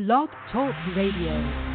Blog Talk Radio.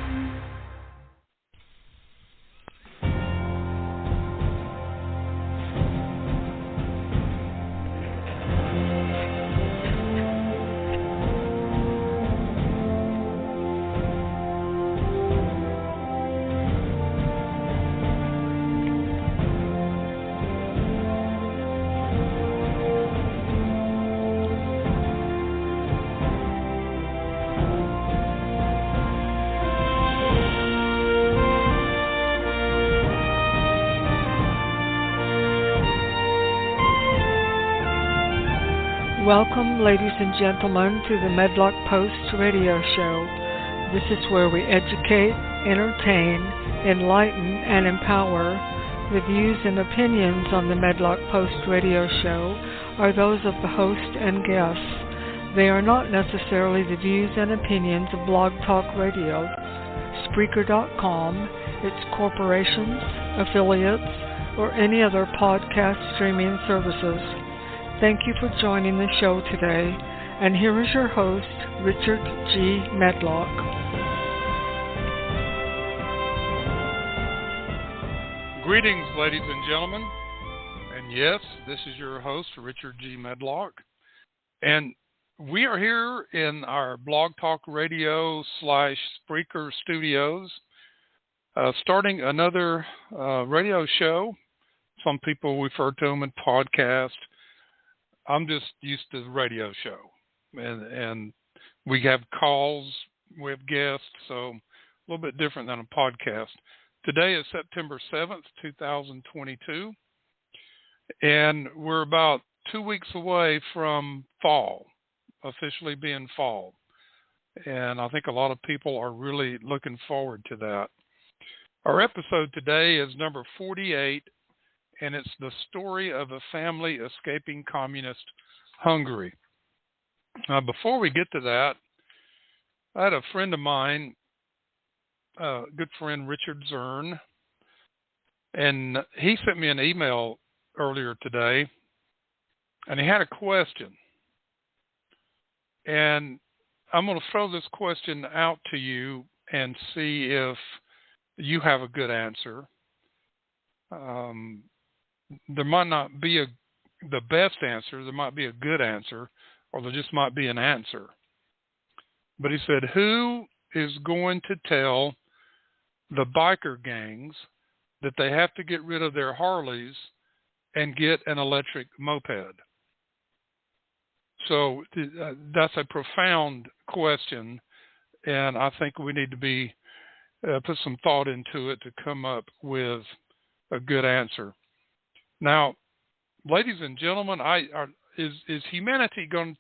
Welcome, ladies and gentlemen, to the Medlock Post radio show. This is where we educate, entertain, enlighten, and empower. The views and opinions on the Medlock Post radio show are those of the host and guests. They are not necessarily the views and opinions of Blog Talk Radio, Spreaker.com, its corporations, affiliates, or any other podcast streaming services. Thank you for joining the show today, and here is your host, Richard G. Medlock. Greetings, ladies and gentlemen, and yes, this is your host, Richard G. Medlock, and we are here in our Blog Talk Radio / Spreaker studios, starting another radio show. Some people refer to them as podcast. I'm just used to the radio show, and we have calls, we have guests, so a little bit different than a podcast. Today is September 7th, 2022, and we're about 2 weeks away from fall, officially being fall, and I think a lot of people are really looking forward to that. Our episode today is number 48, and it's the story of a family escaping communist Hungary. Before we get to that, I had a friend of mine, good friend Richard Zern, and he sent me an email earlier today, and he had a question. And I'm going to throw this question out to you and see if you have a good answer. There might not be the best answer. There might be a good answer, or there just might be an answer. But he said, who is going to tell the biker gangs that they have to get rid of their Harleys and get an electric moped? So that's a profound question, and I think we need to put some thought into it to come up with a good answer. Now, ladies and gentlemen, is humanity going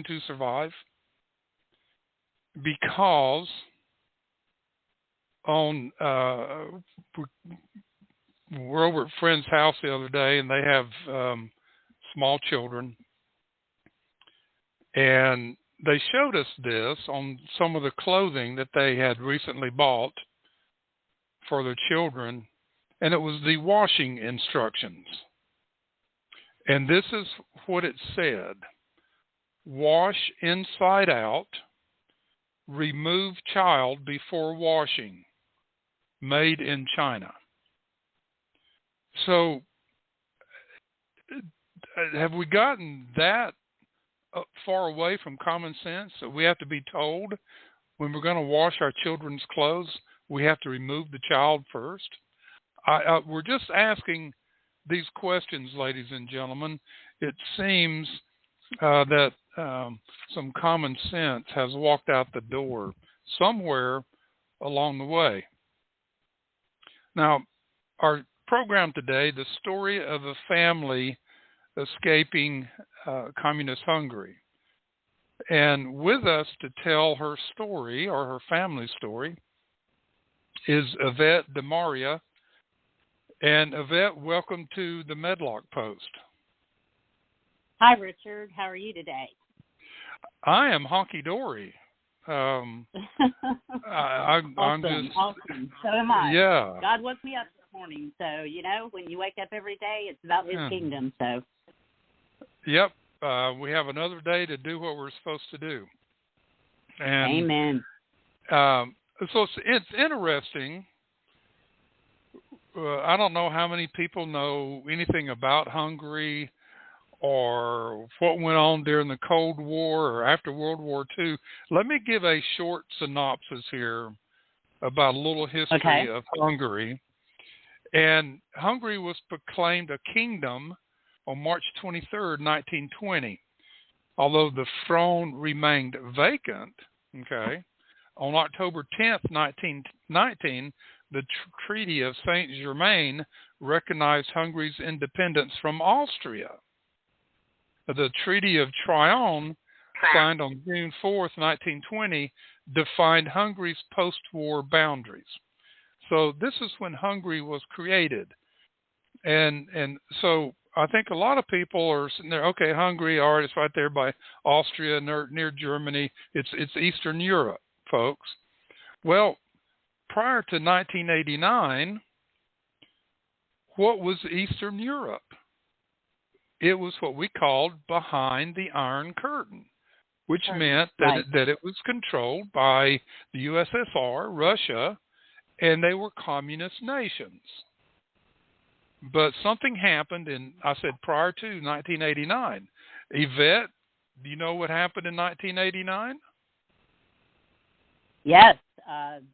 to survive? Because we're over at a friend's house the other day, and they have small children, and they showed us this on some of the clothing that they had recently bought for their children, and it was the washing instructions. And this is what it said: wash inside out, remove child before washing, made in China. So have we gotten that far away from common sense that we have to be told when we're going to wash our children's clothes, we have to remove the child first? We're just asking these questions, ladies and gentlemen. It seems that some common sense has walked out the door somewhere along the way. Now, our program today, the story of a family escaping communist Hungary. And with us to tell her story, or her family story, is Yvette DeMaria. And Yvette, welcome to the Medlock Post. Hi, Richard. How are you today? I am honky-dory. Awesome. I'm just awesome. So am I. Yeah. God woke me up this morning, so when you wake up every day, it's about His kingdom. So. Yep. We have another day to do what we're supposed to do. And amen. So it's interesting. I don't know how many people know anything about Hungary or what went on during the Cold War or after World War II. Let me give a short synopsis here about a little history of Hungary. And Hungary was proclaimed a kingdom on March 23rd, 1920, although the throne remained vacant. Okay, on October 10th, 1919, the Treaty of Saint-Germain recognized Hungary's independence from Austria. The Treaty of Trianon, signed on June 4th, 1920, defined Hungary's post-war boundaries. So this is when Hungary was created. And so I think a lot of people are sitting there, okay, Hungary, all right, it's right there by Austria, near Germany. It's Eastern Europe, folks. Well, prior to 1989, what was Eastern Europe? It was what we called behind the Iron Curtain, which meant that it was controlled by the USSR, Russia, and they were communist nations. But something happened prior to 1989. Yvette, do you know what happened in 1989? Yes,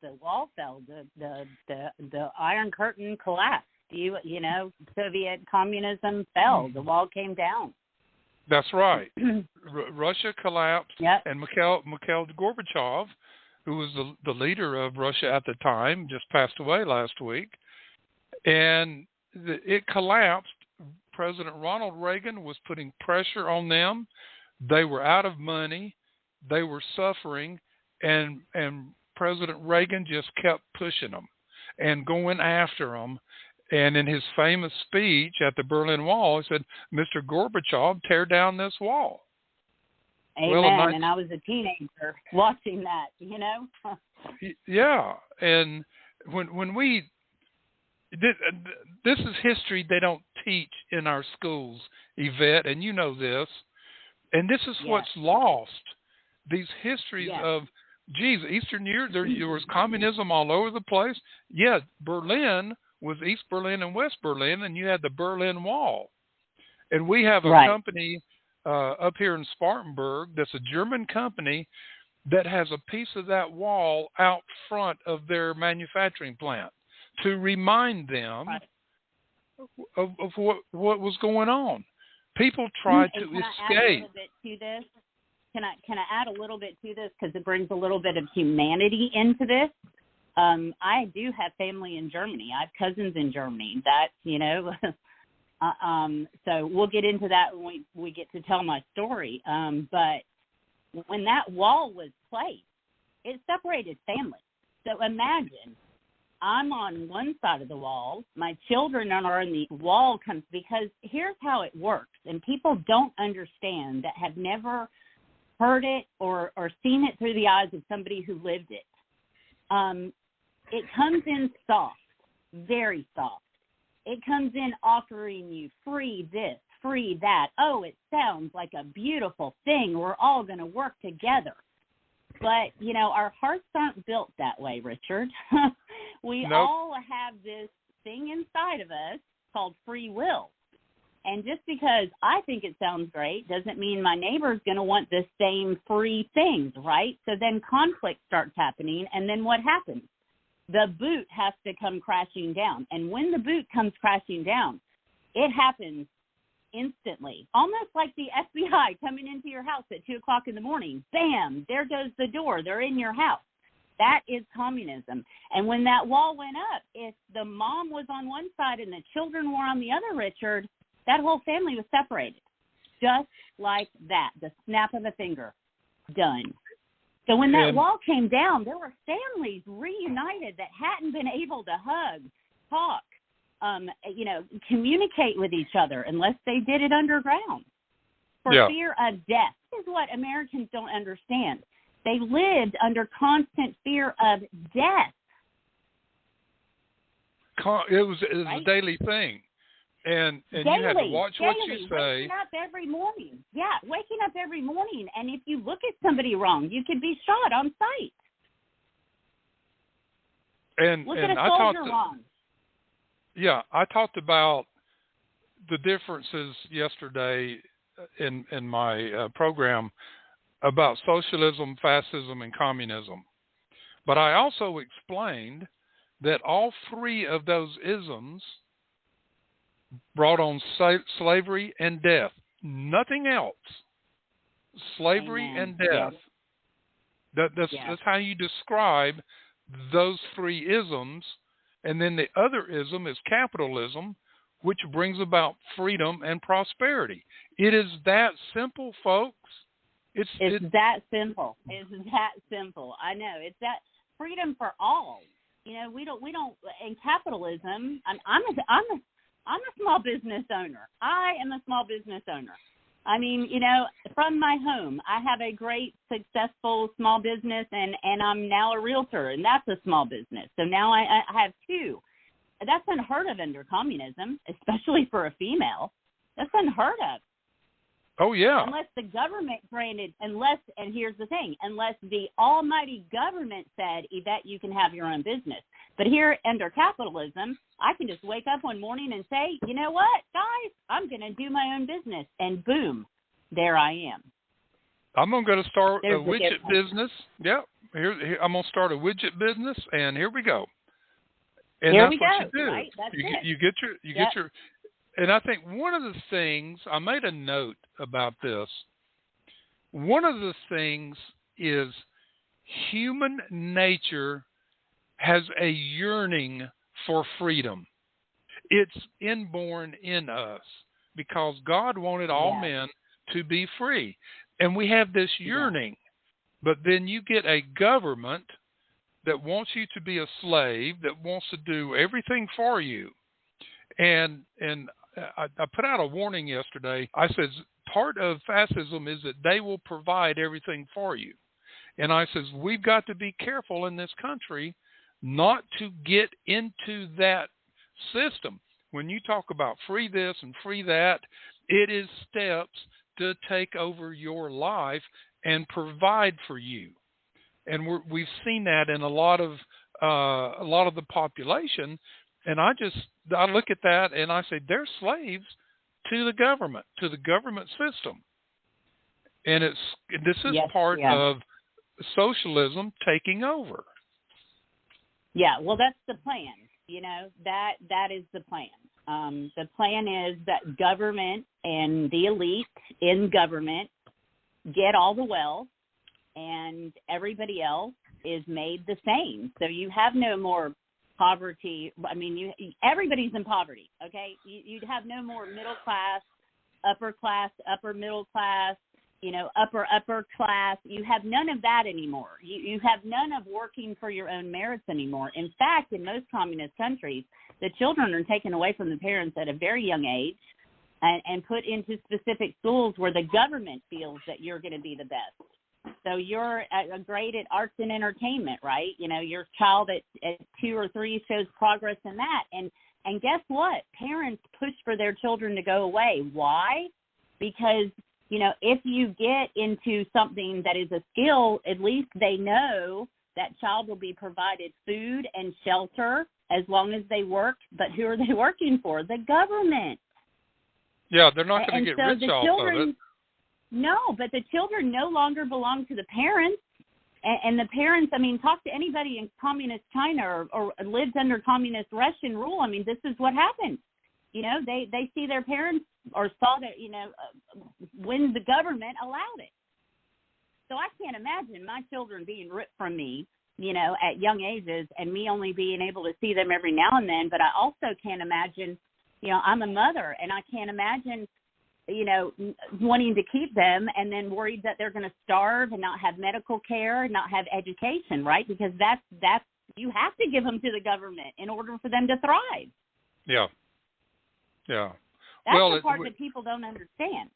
the wall fell. The Iron Curtain collapsed. You know, Soviet communism fell. The wall came down. That's right. Russia collapsed, yep. And Mikhail Gorbachev, who was the leader of Russia at the time, just passed away last week, and it collapsed. President Ronald Reagan was putting pressure on them. They were out of money. They were suffering, and President Reagan just kept pushing them and going after them. And in his famous speech at the Berlin Wall, he said, "Mr. Gorbachev, tear down this wall." Amen. Well, and I was a teenager watching that, you know. Yeah, and when we this is history they don't teach in our schools, Yvette, and you know this. And this is what's lost. These histories of, geez, Eastern Europe, there was communism all over the place. Yeah, Berlin was East Berlin and West Berlin, and you had the Berlin Wall. And we have a company up here in Spartanburg that's a German company that has a piece of that wall out front of their manufacturing plant to remind them of what was going on. People tried to escape. Can I add a little bit to this because it brings a little bit of humanity into this? I do have family in Germany. I have cousins in Germany. That's, you know, so we'll get into that when we get to tell my story. But when that wall was placed, it separated families. So imagine I'm on one side of the wall. My children are in the wall because here's how it works. And people don't understand that have never heard it or seen it through the eyes of somebody who lived it. It comes in soft, very soft. It comes in offering you free this, free that. Oh, it sounds like a beautiful thing. We're all going to work together. But, you know, our hearts aren't built that way, Richard. We all have this thing inside of us called free will. And just because I think it sounds great doesn't mean my neighbor's going to want the same free things, right? So then conflict starts happening, and then what happens? The boot has to come crashing down. And when the boot comes crashing down, it happens instantly, almost like the FBI coming into your house at 2 o'clock in the morning. Bam, there goes the door. They're in your house. That is communism. And when that wall went up, if the mom was on one side and the children were on the other, Richard, that whole family was separated. Just like that, the snap of a finger, done. So when that wall came down, there were families reunited that hadn't been able to hug, talk, you know, communicate with each other unless they did it underground for fear of death. This is what Americans don't understand. They lived under constant fear of death. It was a daily thing. And you had to watch what you say. Waking up every morning. Yeah, waking up every morning. And if you look at somebody wrong, you could be shot on sight. Look at a soldier wrong. Yeah, I talked about the differences yesterday in my program about socialism, fascism, and communism. But I also explained that all three of those isms brought on slavery and death. Nothing else. Slavery Amen. and death. Yes. That's how you describe those three isms. And then the other ism is capitalism, which brings about freedom and prosperity. It is that simple, folks. It's that simple. It's that simple. I know. It's that freedom for all. You know, we don't in capitalism. I'm a small business owner. I am a small business owner. I mean, you know, from my home, I have a great, successful small business, and I'm now a realtor, and that's a small business. So now I have two. That's unheard of under communism, especially for a female. That's unheard of. Oh, yeah. Unless the government granted, and here's the thing, unless the almighty government said, Yvette, you can have your own business. But here under capitalism, I can just wake up one morning and say, you know what, guys, I'm going to do my own business. And boom, there I am. I'm going to start There's a widget business. Yeah, here I'm going to start a widget business, and here we go. And here that's we what go. you do. Right? That's it. You get your. And I think one of the things, I made a note about this. One of the things is human nature has a yearning for freedom. It's inborn in us because God wanted all men to be free. And we have this yearning. But then you get a government that wants you to be a slave, that wants to do everything for you. And I put out a warning yesterday. I said, part of fascism is that they will provide everything for you. And I says, we've got to be careful in this country not to get into that system. When you talk about free this and free that, it is steps to take over your life and provide for you. And we've seen that in a lot of the population. And I look at that and I say, they're slaves to the government system. And this is part of socialism taking over. Yeah, well, that's the plan. You know, that is the plan. The plan is that government and the elite in government get all the wealth, and everybody else is made the same. So you have no more poverty. I mean, everybody's in poverty, okay? You'd have no more middle class, upper middle class, you know, upper class. You have none of that anymore. You have none of working for your own merits anymore. In fact, in most communist countries, the children are taken away from the parents at a very young age and put into specific schools where the government feels that you're going to be the best. So you're great at arts and entertainment, right? You know, your child at 2 or 3 shows progress in that. And guess what? Parents push for their children to go away. Why? Because, you know, if you get into something that is a skill, at least they know that child will be provided food and shelter as long as they work. But who are they working for? The government. Yeah, they're not going to get rich off of it. No, but the children no longer belong to the parents. And the parents, I mean, talk to anybody in communist China or lived under communist Russian rule. I mean, this is what happened. You know, they see their parents or saw that, you know, when the government allowed it. So I can't imagine my children being ripped from me, you know, at young ages and me only being able to see them every now and then. But I also can't imagine, you know, I'm a mother and I can't imagine, you know, wanting to keep them and then worried that they're going to starve and not have medical care, not have education, right? Because that's you have to give them to the government in order for them to thrive. Yeah. Yeah. That's the part that people don't understand.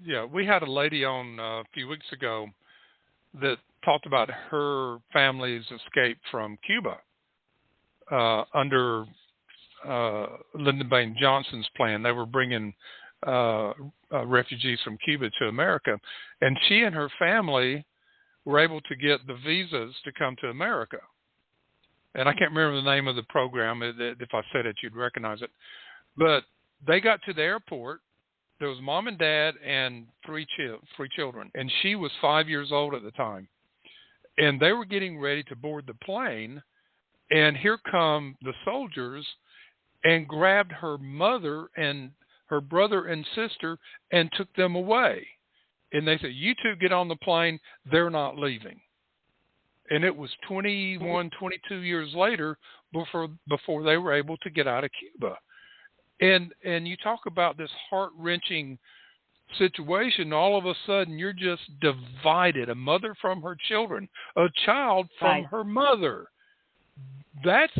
Yeah, we had a lady on a few weeks ago that talked about her family's escape from Cuba under Lyndon Baines Johnson's plan. They were bringing refugees from Cuba to America, and she and her family were able to get the visas to come to America. and I can't remember the name of the program. If I said it, you'd recognize it. But they got to the airport. There was mom and dad and three children, and she was 5 years old at the time. And they were getting ready to board the plane, and here come the soldiers and grabbed her mother and her brother and sister and took them away. And they said, "You two get on the plane. They're not leaving." And it was 21, 22 years later before they were able to get out of Cuba. And you talk about this heart-wrenching situation. All of a sudden, you're just divided. A mother from her children, a child from her mother. That's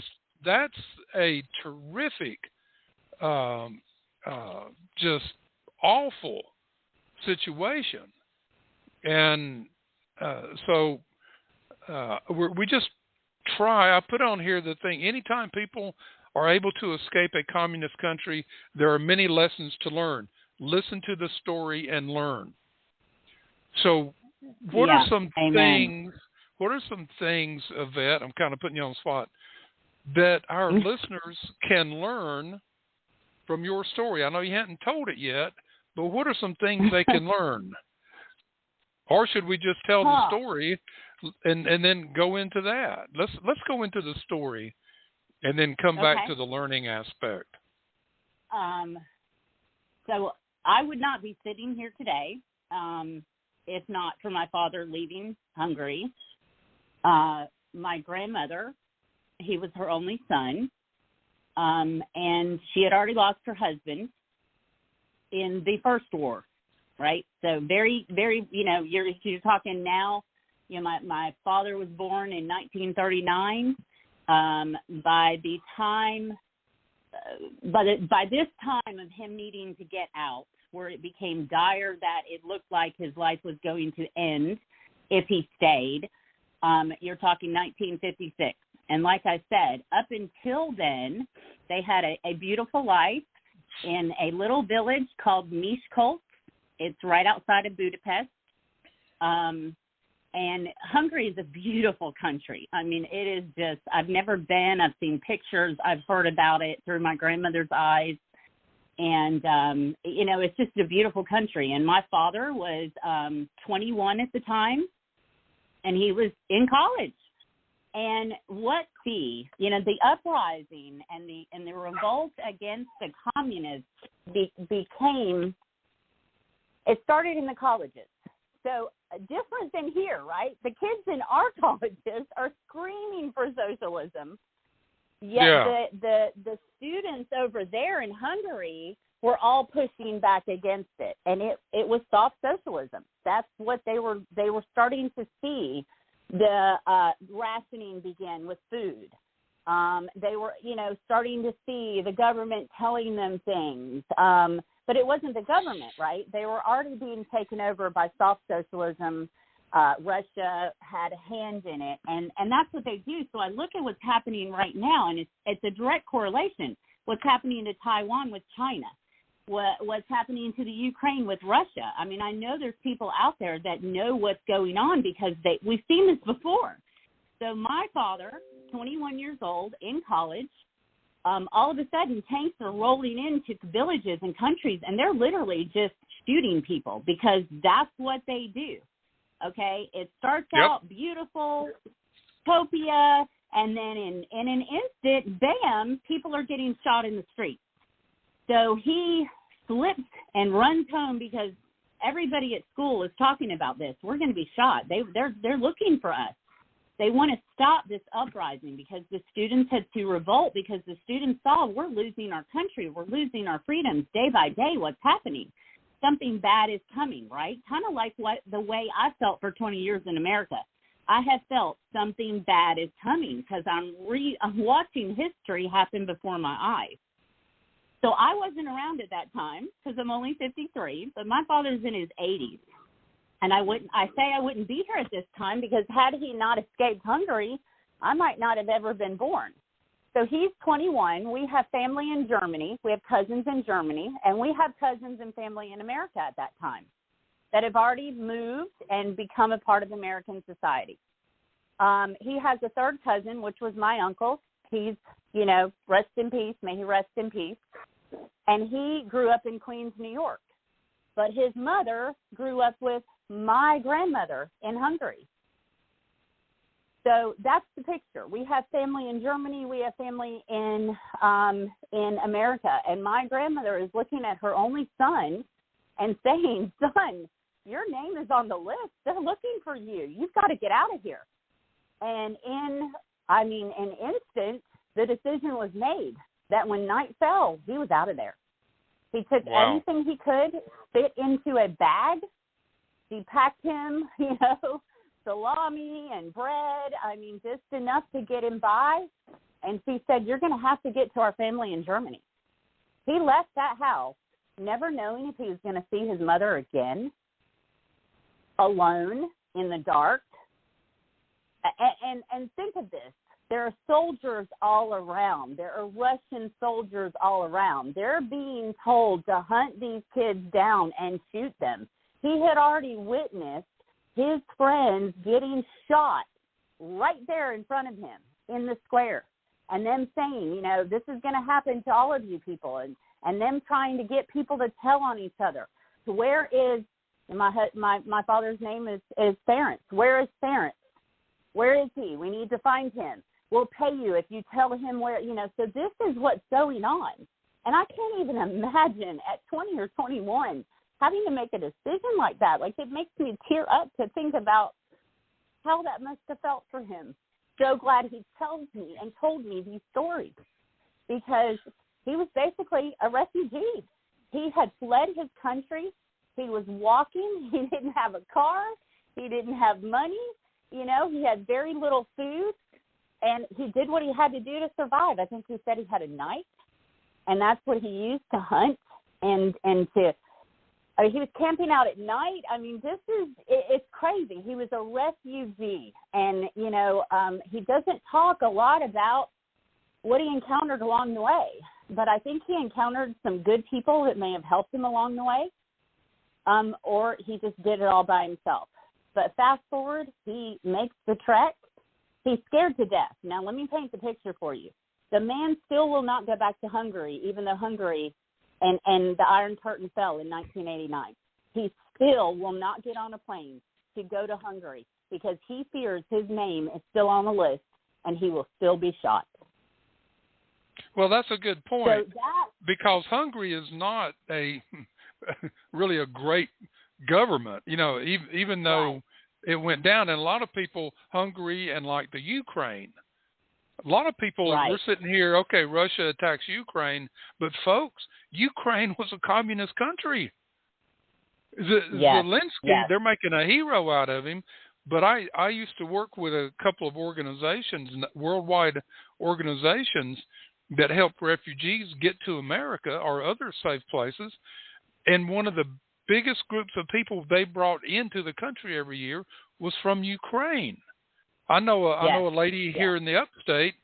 a terrific, just awful situation. And so we just try. I put on here the thing. Anytime people are able to escape a communist country, there are many lessons to learn. Listen to the story and learn. So what are some things, Yvette, I'm kind of putting you on the spot, that our listeners can learn from your story? I know you hadn't told it yet, but what are some things they can learn? Or should we just tell the story and then go into that? Let's go into the story and then come back to the learning aspect. So I would not be sitting here today if not for my father leaving Hungary. My grandmother, he was her only son, and she had already lost her husband in the First War, right? So very, very, you're talking now, my father was born in 1939. By this time of him needing to get out, where it became dire that it looked like his life was going to end if he stayed, you're talking 1956. And like I said, up until then, they had a beautiful life in a little village called Miskolc. It's right outside of Budapest. And Hungary is a beautiful country. I mean, it is just, I've never been. I've seen pictures. I've heard about it through my grandmother's eyes. And, it's just a beautiful country. And my father was 21 at the time, and he was in college. And what the uprising and the revolt against the communists became, it started in the colleges. So different than here, right? The kids in our colleges are screaming for socialism. Yet the students over there in Hungary were all pushing back against it. And it was soft socialism. That's what they were starting to see. The rationing begin with food. They were, starting to see the government telling them things. But it wasn't the government, right? They were already being taken over by soft socialism. Russia had a hand in it, and that's what they do. So I look at what's happening right now, and it's a direct correlation. What's happening to Taiwan with China, what's happening to the Ukraine with Russia. I mean, I know there's people out there that know what's going on because we've seen this before. So my father, 21 years old, in college, all of a sudden tanks are rolling into villages and countries, and they're literally just shooting people because that's what they do. Okay, it starts out beautiful, utopia, and then in an instant, bam, people are getting shot in the street. So he slips and runs home because everybody at school is talking about this. We're going to be shot. They're looking for us. They want to stop this uprising because the students had to revolt because the students saw we're losing our country. We're losing our freedoms day by day. What's happening? Something bad is coming, right? Kind of like the way I felt for 20 years in America. I have felt something bad is coming because I'm watching history happen before my eyes. So I wasn't around at that time because I'm only 53, but my father's in his 80s. And I wouldn't be here at this time because had he not escaped Hungary, I might not have ever been born. So he's 21. We have family in Germany. We have cousins in Germany, and we have cousins and family in America at that time that have already moved and become a part of American society. he has a third cousin, which was my uncle. He's, you know, rest in peace. May he rest in peace. And he grew up in Queens, New York. But his mother grew up with my grandmother in Hungary. So that's the picture. We have family in Germany. We have family in America. And my grandmother is looking at her only son and saying, son, your name is on the list. They're looking for you. You've got to get out of here. And in an instant, the decision was made that when night fell, he was out of there. He took everything he could, fit into a bag. He packed him, you know, salami and bread. I mean, just enough to get him by. And she said, you're going to have to get to our family in Germany. He left that house, never knowing if he was going to see his mother again, alone in the dark. And think of this. There are soldiers all around. There are Russian soldiers all around. They're being told to hunt these kids down and shoot them. He had already witnessed his friends getting shot right there in front of him in the square, and them saying, you know, this is going to happen to all of you people, and them trying to get people to tell on each other. So where is my father's name is Ferenc. Where is Ferenc? Where is he? We need to find him. We'll pay you if you tell him where, you know. So this is what's going on. And I can't even imagine at 20 or 21 having to make a decision like that. Like, it makes me tear up to think about how that must have felt for him. So glad he tells me and told me these stories, because he was basically a refugee. He had fled his country. He was walking. He didn't have a car. He didn't have money. You know, he had very little food. And he did what he had to do to survive. I think he said he had a knife, and that's what he used to hunt and to. I mean, he was camping out at night. I mean, it's crazy. He was a refugee, and you know, he doesn't talk a lot about what he encountered along the way. But I think he encountered some good people that may have helped him along the way, or he just did it all by himself. But fast forward, he makes the trek. He's scared to death. Now, let me paint the picture for you. The man still will not go back to Hungary, even though Hungary and the Iron Curtain fell in 1989. He still will not get on a plane to go to Hungary because he fears his name is still on the list and he will still be shot. Well, that's a good point, so because Hungary is not really a great government, you know, even though it went down. And a lot of people, Hungary and like the Ukraine, a lot of people, we're sitting here, okay, Russia attacks Ukraine, but folks, Ukraine was a communist country. Zelensky, they're making a hero out of him. But I used to work with a couple of organizations, worldwide organizations, that help refugees get to America or other safe places. And one of the biggest groups of people they brought into the country every year was from Ukraine. I know a lady here in the upstate.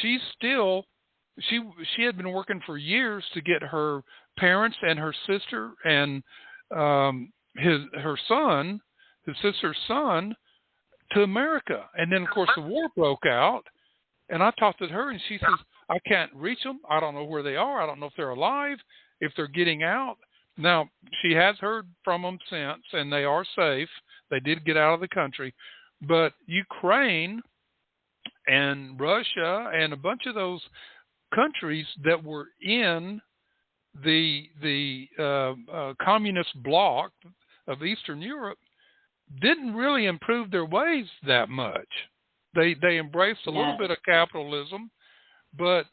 She's still she had been working for years to get her parents and her sister and her sister's son to America. And then of course the war broke out, and I talked to her, and she says, I can't reach them. I don't know where they are. I don't know if they're alive, if they're getting out. Now, she has heard from them since, and they are safe. They did get out of the country. But Ukraine and Russia and a bunch of those countries that were in the communist bloc of Eastern Europe didn't really improve their ways that much. They embraced a little bit of capitalism, but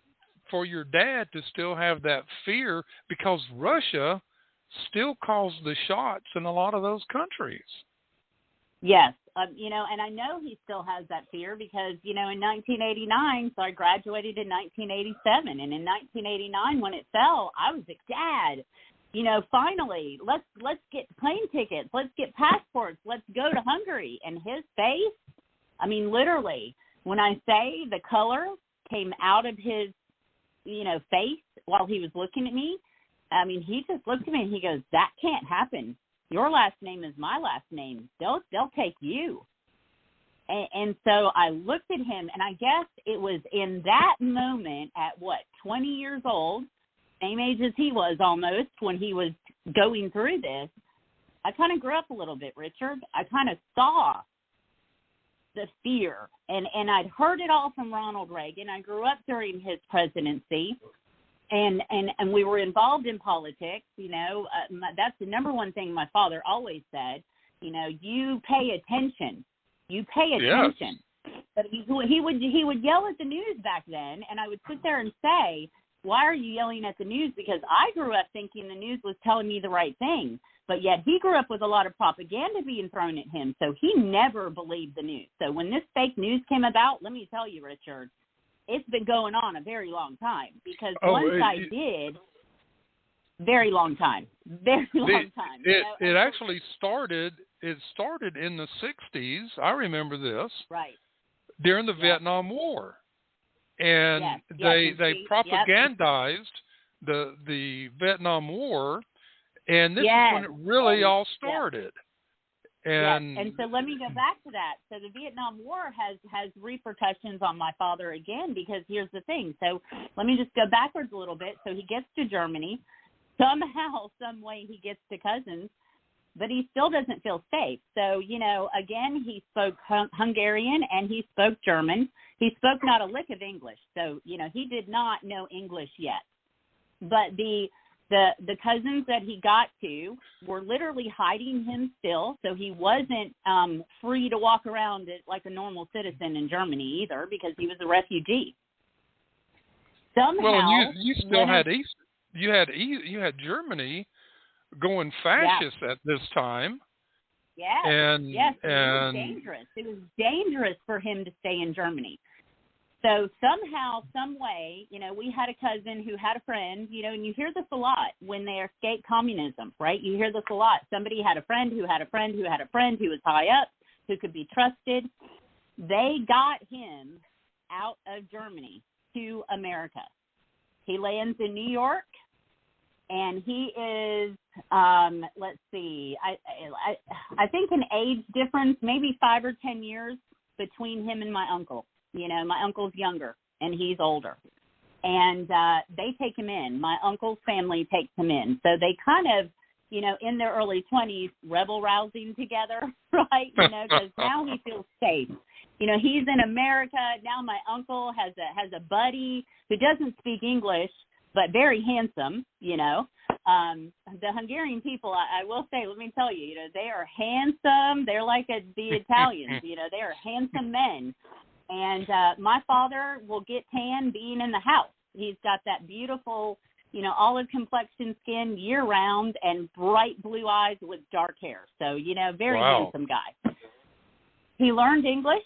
for your dad to still have that fear, because Russia still calls the shots in a lot of those countries. Yes. You know, and I know he still has that fear because, you know, in 1989, so I graduated in 1987, and in 1989 when it fell, I was like, Dad, you know, finally, let's get plane tickets, let's get passports, let's go to Hungary. And his face, I mean, literally, when I say the color came out of his, you know, face while he was looking at me, I mean, he just looked at me and he goes, that can't happen. Your last name is my last name. They'll take you. And so I looked at him, and I guess it was in that moment at, 20 years old, same age as he was almost when he was going through this, I kind of grew up a little bit, Richard. I kind of saw the fear, and I'd heard it all from Ronald Reagan. I grew up during his presidency, and we were involved in politics. That's the number one thing my father always said. You pay attention. You pay attention. Yes. But he would yell at the news back then, and I would sit there and say, why are you yelling at the news? Because I grew up thinking the news was telling me the right thing. But yet he grew up with a lot of propaganda being thrown at him, so he never believed the news. So when this fake news came about, let me tell you, Richard, it's been going on a very long time. Because very long time. It actually started in the 60s. I remember this. Right. During the Vietnam War. And they propagandized the Vietnam War, and this is when it really all started. And so let me go back to that. So the Vietnam War has repercussions on my father again, because here's the thing. So let me just go backwards a little bit. So he gets to Germany. Somehow, some way he gets to Cousins, but he still doesn't feel safe. So, again, he spoke Hungarian and he spoke German. He spoke not a lick of English. So, he did not know English yet. But the Cousins that he got to were literally hiding him still. So he wasn't free to walk around like a normal citizen in Germany either, because he was a refugee. Somehow, well, you still had East. You had Germany going fascist at this time. Yes. And it was dangerous. It was dangerous for him to stay in Germany. So somehow, some way, we had a cousin who had a friend, and you hear this a lot when they escape communism, right? You hear this a lot. Somebody had a friend who had a friend who had a friend who was high up, who could be trusted. They got him out of Germany to America. He lands in New York. And he is, let's see, I think an age difference, maybe 5 or 10 years between him and my uncle. My uncle's younger and he's older. And they take him in. My uncle's family takes him in. So they kind of, in their early 20s, rebel rousing together, right? Because now he feels safe. He's in America. Now my uncle has a buddy who doesn't speak English, but very handsome, The Hungarian people, I will say, let me tell you, they are handsome. They're like the Italians, they are handsome men. And my father will get tan being in the house. He's got that beautiful, olive complexion skin year-round and bright blue eyes with dark hair. So, very handsome guy. He learned English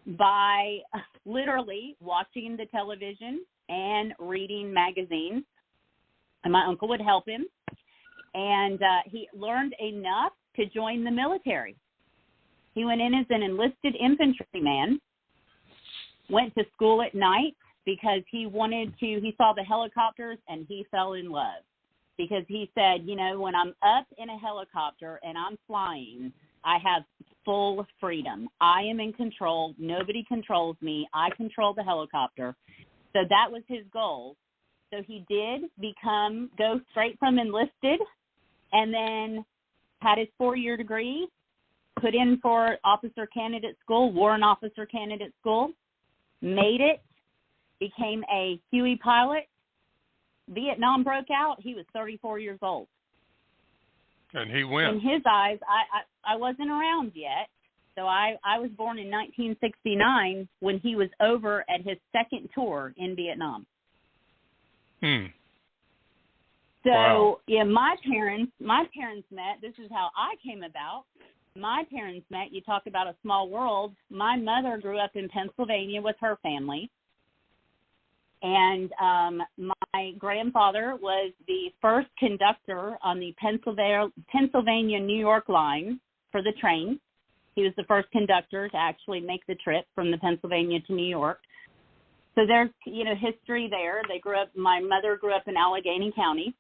by literally watching the television and reading magazines, and my uncle would help him, and he learned enough to join the military. He went in as an enlisted infantryman, went to school at night because he saw the helicopters and he fell in love, because he said, when I'm up in a helicopter and I'm flying, I have full freedom. I am in control. Nobody controls me. I control the helicopter. So that was his goal. So he did go straight from enlisted, and then had his 4-year degree, put in for officer candidate school, warrant officer candidate school, made it, became a Huey pilot. Vietnam broke out. He was 34 years old. And he went. In his eyes, I wasn't around yet. So I was born in 1969 when he was over at his second tour in Vietnam. So, my parents met. This is how I came about. My parents met. You talk about a small world. My mother grew up in Pennsylvania with her family. And my grandfather was the first conductor on the Pennsylvania-New York line for the train. He was the first conductor to actually make the trip from the Pennsylvania to New York. So there's, history there. My mother grew up in Allegheny County.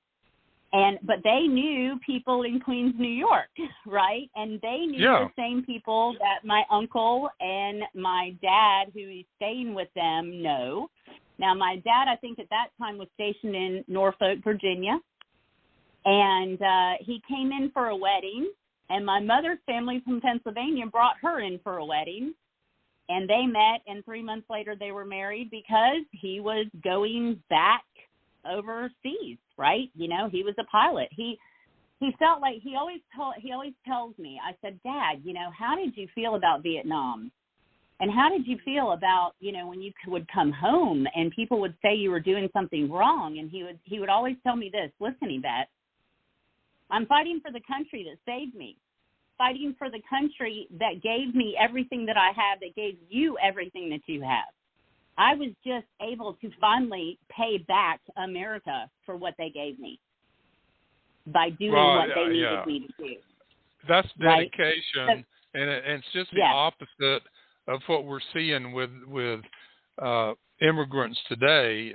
But they knew people in Queens, New York, right? And they knew the same people that my uncle and my dad, who is staying with them, know. Now, my dad, I think at that time, was stationed in Norfolk, Virginia. And he came in for a wedding. And my mother's family from Pennsylvania brought her in for a wedding. And they met, and 3 months later they were married because he was going back overseas, right? You know, he was a pilot. He felt like he always tells me, I said, Dad, you know, how did you feel about Vietnam? And how did you feel about, you know, when you would come home and people would say you were doing something wrong? And he would always tell me this, listen, Yvette, I'm fighting for the country that saved me, fighting for the country that gave me everything that I have, that gave you everything that you have. I was just able to finally pay back America for what they gave me by doing what they needed me to do. That's dedication, right? and it's just the opposite of what we're seeing with immigrants today.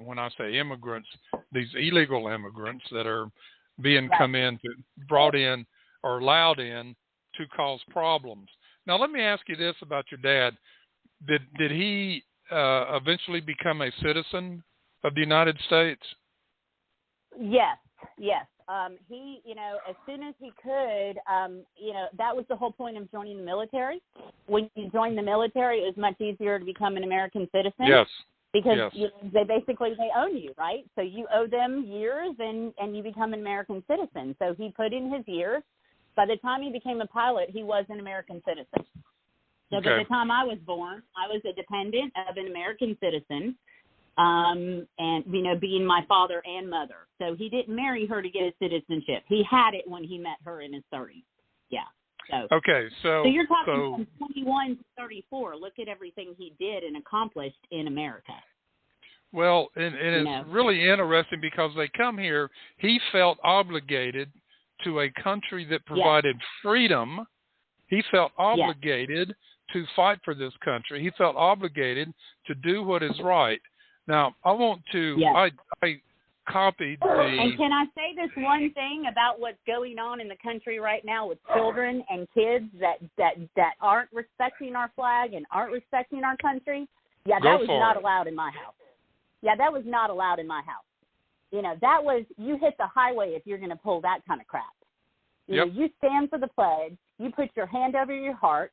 When I say immigrants, these illegal immigrants that are being brought in or allowed in to cause problems. Now, let me ask you this about your dad. Did he eventually become a citizen of the United States? Yes. He, you know, as soon as he could, you know, that was the whole point of joining the military. When you join the military, it was much easier to become an American citizen. Yes. Because you know, they own you, right? So you owe them years, and you become an American citizen. So he put in his years. By the time he became a pilot, he was an American citizen. So by the time I was born, I was a dependent of an American citizen, and, you know, being my father and mother. So he didn't marry her to get his citizenship. He had it when he met her in his 30s. Yeah. So you're talking from 21 to 34. Look at everything he did and accomplished in America. Well, and it's really interesting because they come here. He felt obligated to a country that provided freedom. He felt obligated to fight for this country. He felt obligated to do what is right. Now, I want to, I copied the... And can I say this one thing about what's going on in the country right now with children and kids that aren't respecting our flag and aren't respecting our country? Yeah, that was not allowed in my house. Yeah, that was not allowed in my house. You know, that was, you hit the highway if you're going to pull that kind of crap. You know, you stand for the pledge, you put your hand over your heart,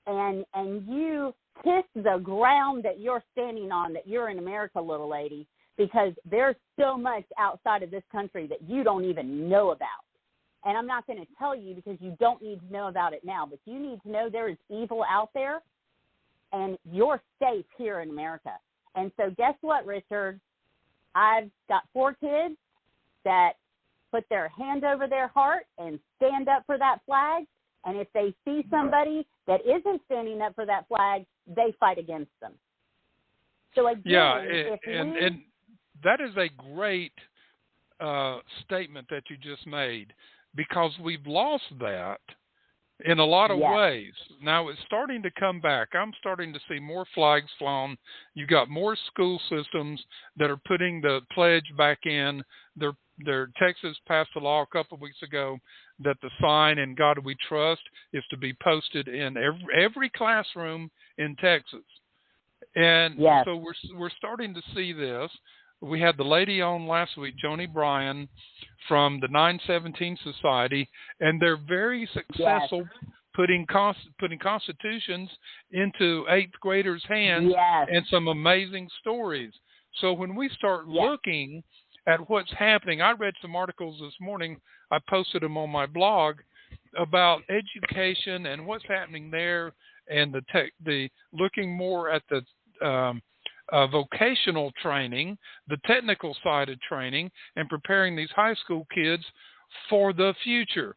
and you kiss the ground that you're standing on, that you're in America, little lady, because there's so much outside of this country that you don't even know about. And I'm not going to tell you because you don't need to know about it now, but you need to know there is evil out there, and you're safe here in America. And so guess what, Richard? I've got 4 kids that put their hand over their heart and stand up for that flag. And if they see somebody that isn't standing up for that flag, they fight against them. So again, and that is a great statement that you just made, because we've lost that in a lot of ways. Now it's starting to come back. I'm starting to see more flags flown. You got more school systems that are putting the pledge back in. Texas passed a law a couple of weeks ago that the sign "In God We Trust" is to be posted in every classroom in Texas. And so we're starting to see this. We had the lady on last week, Joni Bryan, from the 917 Society, and they're very successful putting constitutions into 8th graders' hands and some amazing stories. So when we start looking at what's happening, I read some articles this morning, I posted them on my blog, about education and what's happening there, and the looking more at the vocational training, the technical side of training, and preparing these high school kids for the future.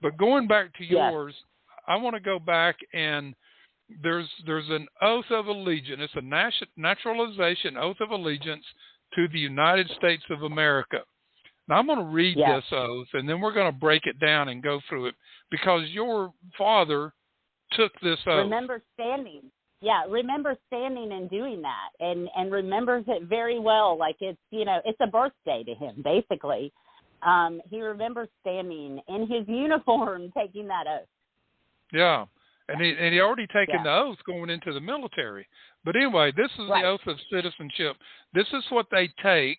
But going back to yours, I want to go back, and there's an oath of allegiance. It's a naturalization oath of allegiance to the United States of America. Now, I'm going to read this oath, and then we're going to break it down and go through it, because your father took this oath. Remember standing and doing that, and remembers it very well. Like it's, you know, it's a birthday to him, basically. he remembers standing in his uniform taking that oath. Yeah. And he already taken the oath going into the military. But anyway, this is the oath of citizenship. This is what they take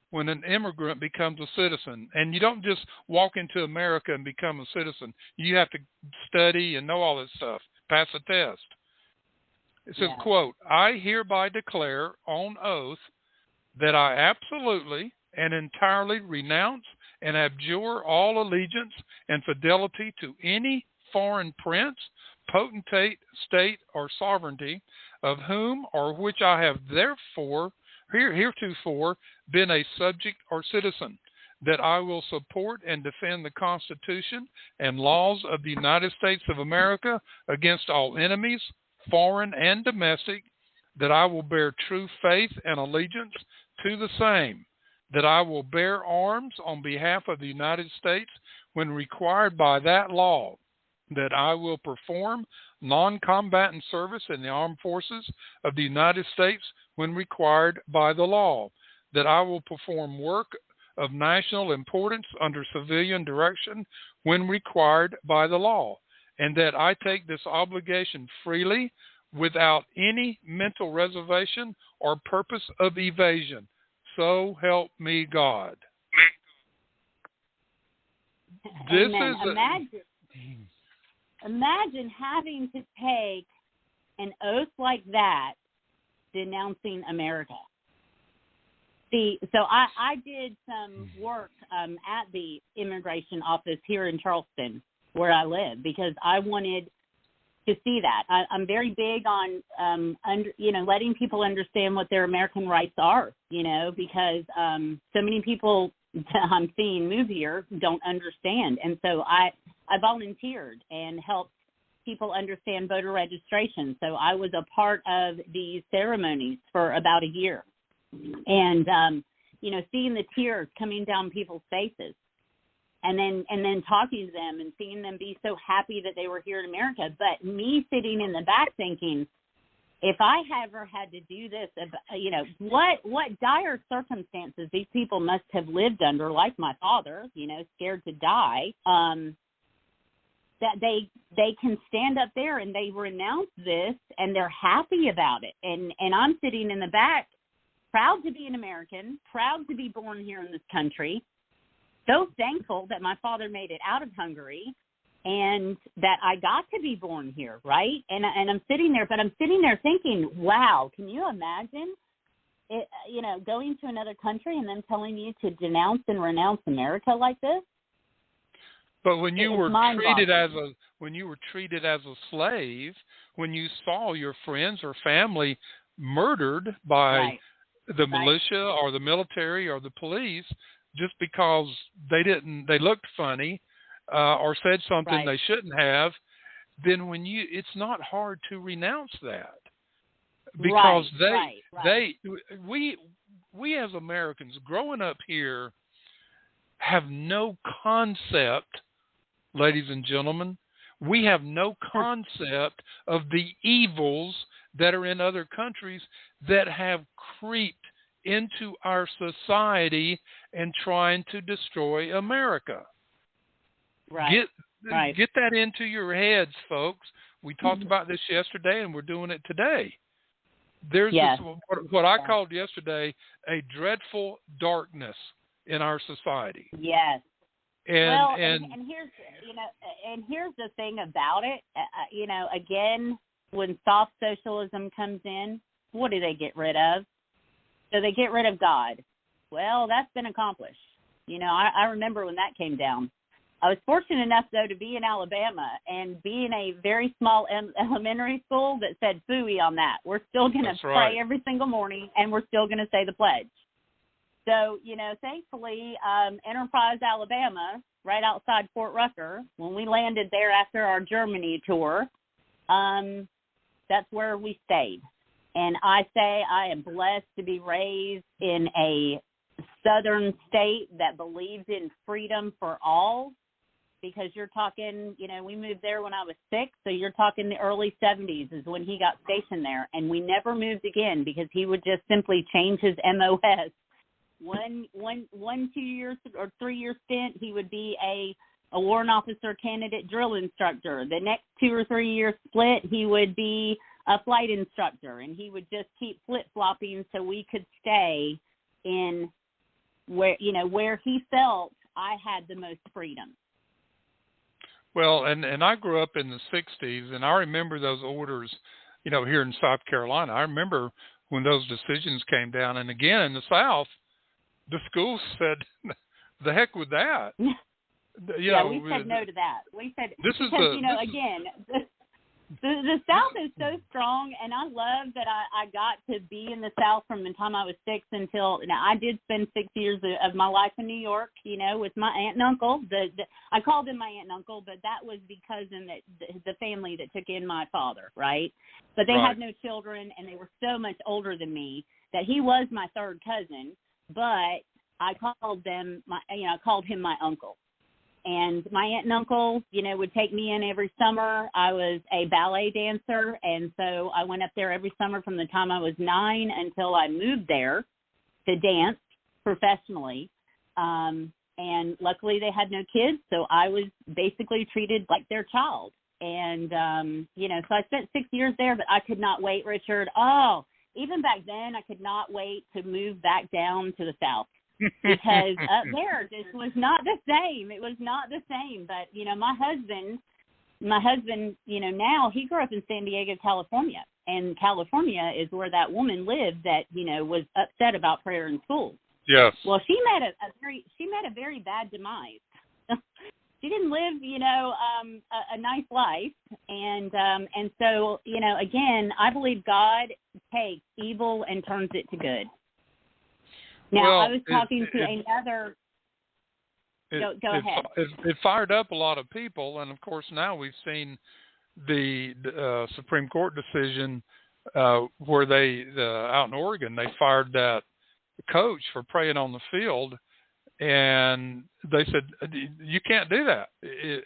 when an immigrant becomes a citizen. And you don't just walk into America and become a citizen. You have to study and know all this stuff, pass a test. It says, quote, I hereby declare on oath that I absolutely and entirely renounce and abjure all allegiance and fidelity to any foreign prince, potentate, state, or sovereignty, of whom or which I have therefore heretofore been a subject or citizen, that I will support and defend the Constitution and laws of the United States of America against all enemies, foreign and domestic, that I will bear true faith and allegiance to the same, that I will bear arms on behalf of the United States when required by that law, that I will perform non-combatant service in the armed forces of the United States when required by the law, that I will perform work of national importance under civilian direction when required by the law, and that I take this obligation freely without any mental reservation or purpose of evasion. So help me God. This is Imagine having to take an oath like that denouncing America. See, so I did some work at the immigration office here in Charleston, where I live, because I wanted to see that. I'm very big on, letting people understand what their American rights are, because so many people I'm seeing move here don't understand. And so I volunteered and helped people understand voter registration. So I was a part of these ceremonies for about a year. And, seeing the tears coming down people's faces and then talking to them and seeing them be so happy that they were here in America. But me sitting in the back thinking, if I ever had to do this, what dire circumstances these people must have lived under, like my father, scared to die, that they can stand up there and they renounce this and they're happy about it. And I'm sitting in the back, proud to be an American, proud to be born here in this country, so thankful that my father made it out of Hungary and that I got to be born here, right? And I'm sitting there, but I'm sitting there thinking, wow, can you imagine it, going to another country and then telling you to denounce and renounce America like this? But when you were treated as a slave, when you saw your friends or family murdered by the militia or the military or the police just because they looked funny or said something they shouldn't have, then it's not hard to renounce that, because we as Americans growing up here have no concept, ladies and gentlemen, we have no concept of the evils that are in other countries that have creeped into our society and trying to destroy America. Get that into your heads, folks. We talked about this yesterday, and we're doing it today. There's what I called yesterday a dreadful darkness in our society. Yes. And here's the thing about it. Again, when soft socialism comes in, what do they get rid of? So they get rid of God. Well, that's been accomplished. I remember when that came down. I was fortunate enough, though, to be in Alabama and be in a very small elementary school that said phooey on that. We're still going to pray every single morning, and we're still going to say the pledge. So, thankfully, Enterprise, Alabama, right outside Fort Rucker, when we landed there after our Germany tour, that's where we stayed. And I say I am blessed to be raised in a southern state that believes in freedom for all, because you're talking, we moved there when I was 6, so you're talking the early 70s is when he got stationed there, and we never moved again because he would just simply change his MOS One 2-year or 3-year stint, he would be a warrant officer candidate drill instructor. The next 2 or 3 year split, he would be a flight instructor, and he would just keep flip-flopping so we could stay in where he felt I had the most freedom. Well, and I grew up in the 60s, and I remember those orders, here in South Carolina. I remember when those decisions came down. And again, in the South, the schools said, the heck with that. We said no to that. We said, the South is so strong, and I love that I got to be in the South from the time I was 6 until now. I did spend 6 years of my life in New York, with my aunt and uncle. I called him my aunt and uncle, but that was the cousin the family that took in my father, right? But they had no children, and they were so much older than me that he was my third cousin. But I called him my uncle. And my aunt and uncle, would take me in every summer. I was a ballet dancer, and so I went up there every summer from the time I was 9 until I moved there to dance professionally. And luckily they had no kids, so I was basically treated like their child. And, so I spent 6 years there, but I could not wait, Richard. Oh, even back then I could not wait to move back down to the South. Because up there just was not the same. It was not the same. But, my husband, now he grew up in San Diego, California. And California is where that woman lived that, was upset about prayer in school. Yes. Well, she met a very bad demise. She didn't live, a nice life. And so, again, I believe God takes evil and turns it to good. Now, I was talking to another. Go ahead. It fired up a lot of people, and of course now we've seen the Supreme Court decision where they out in Oregon they fired that coach for praying on the field, and they said you can't do that. You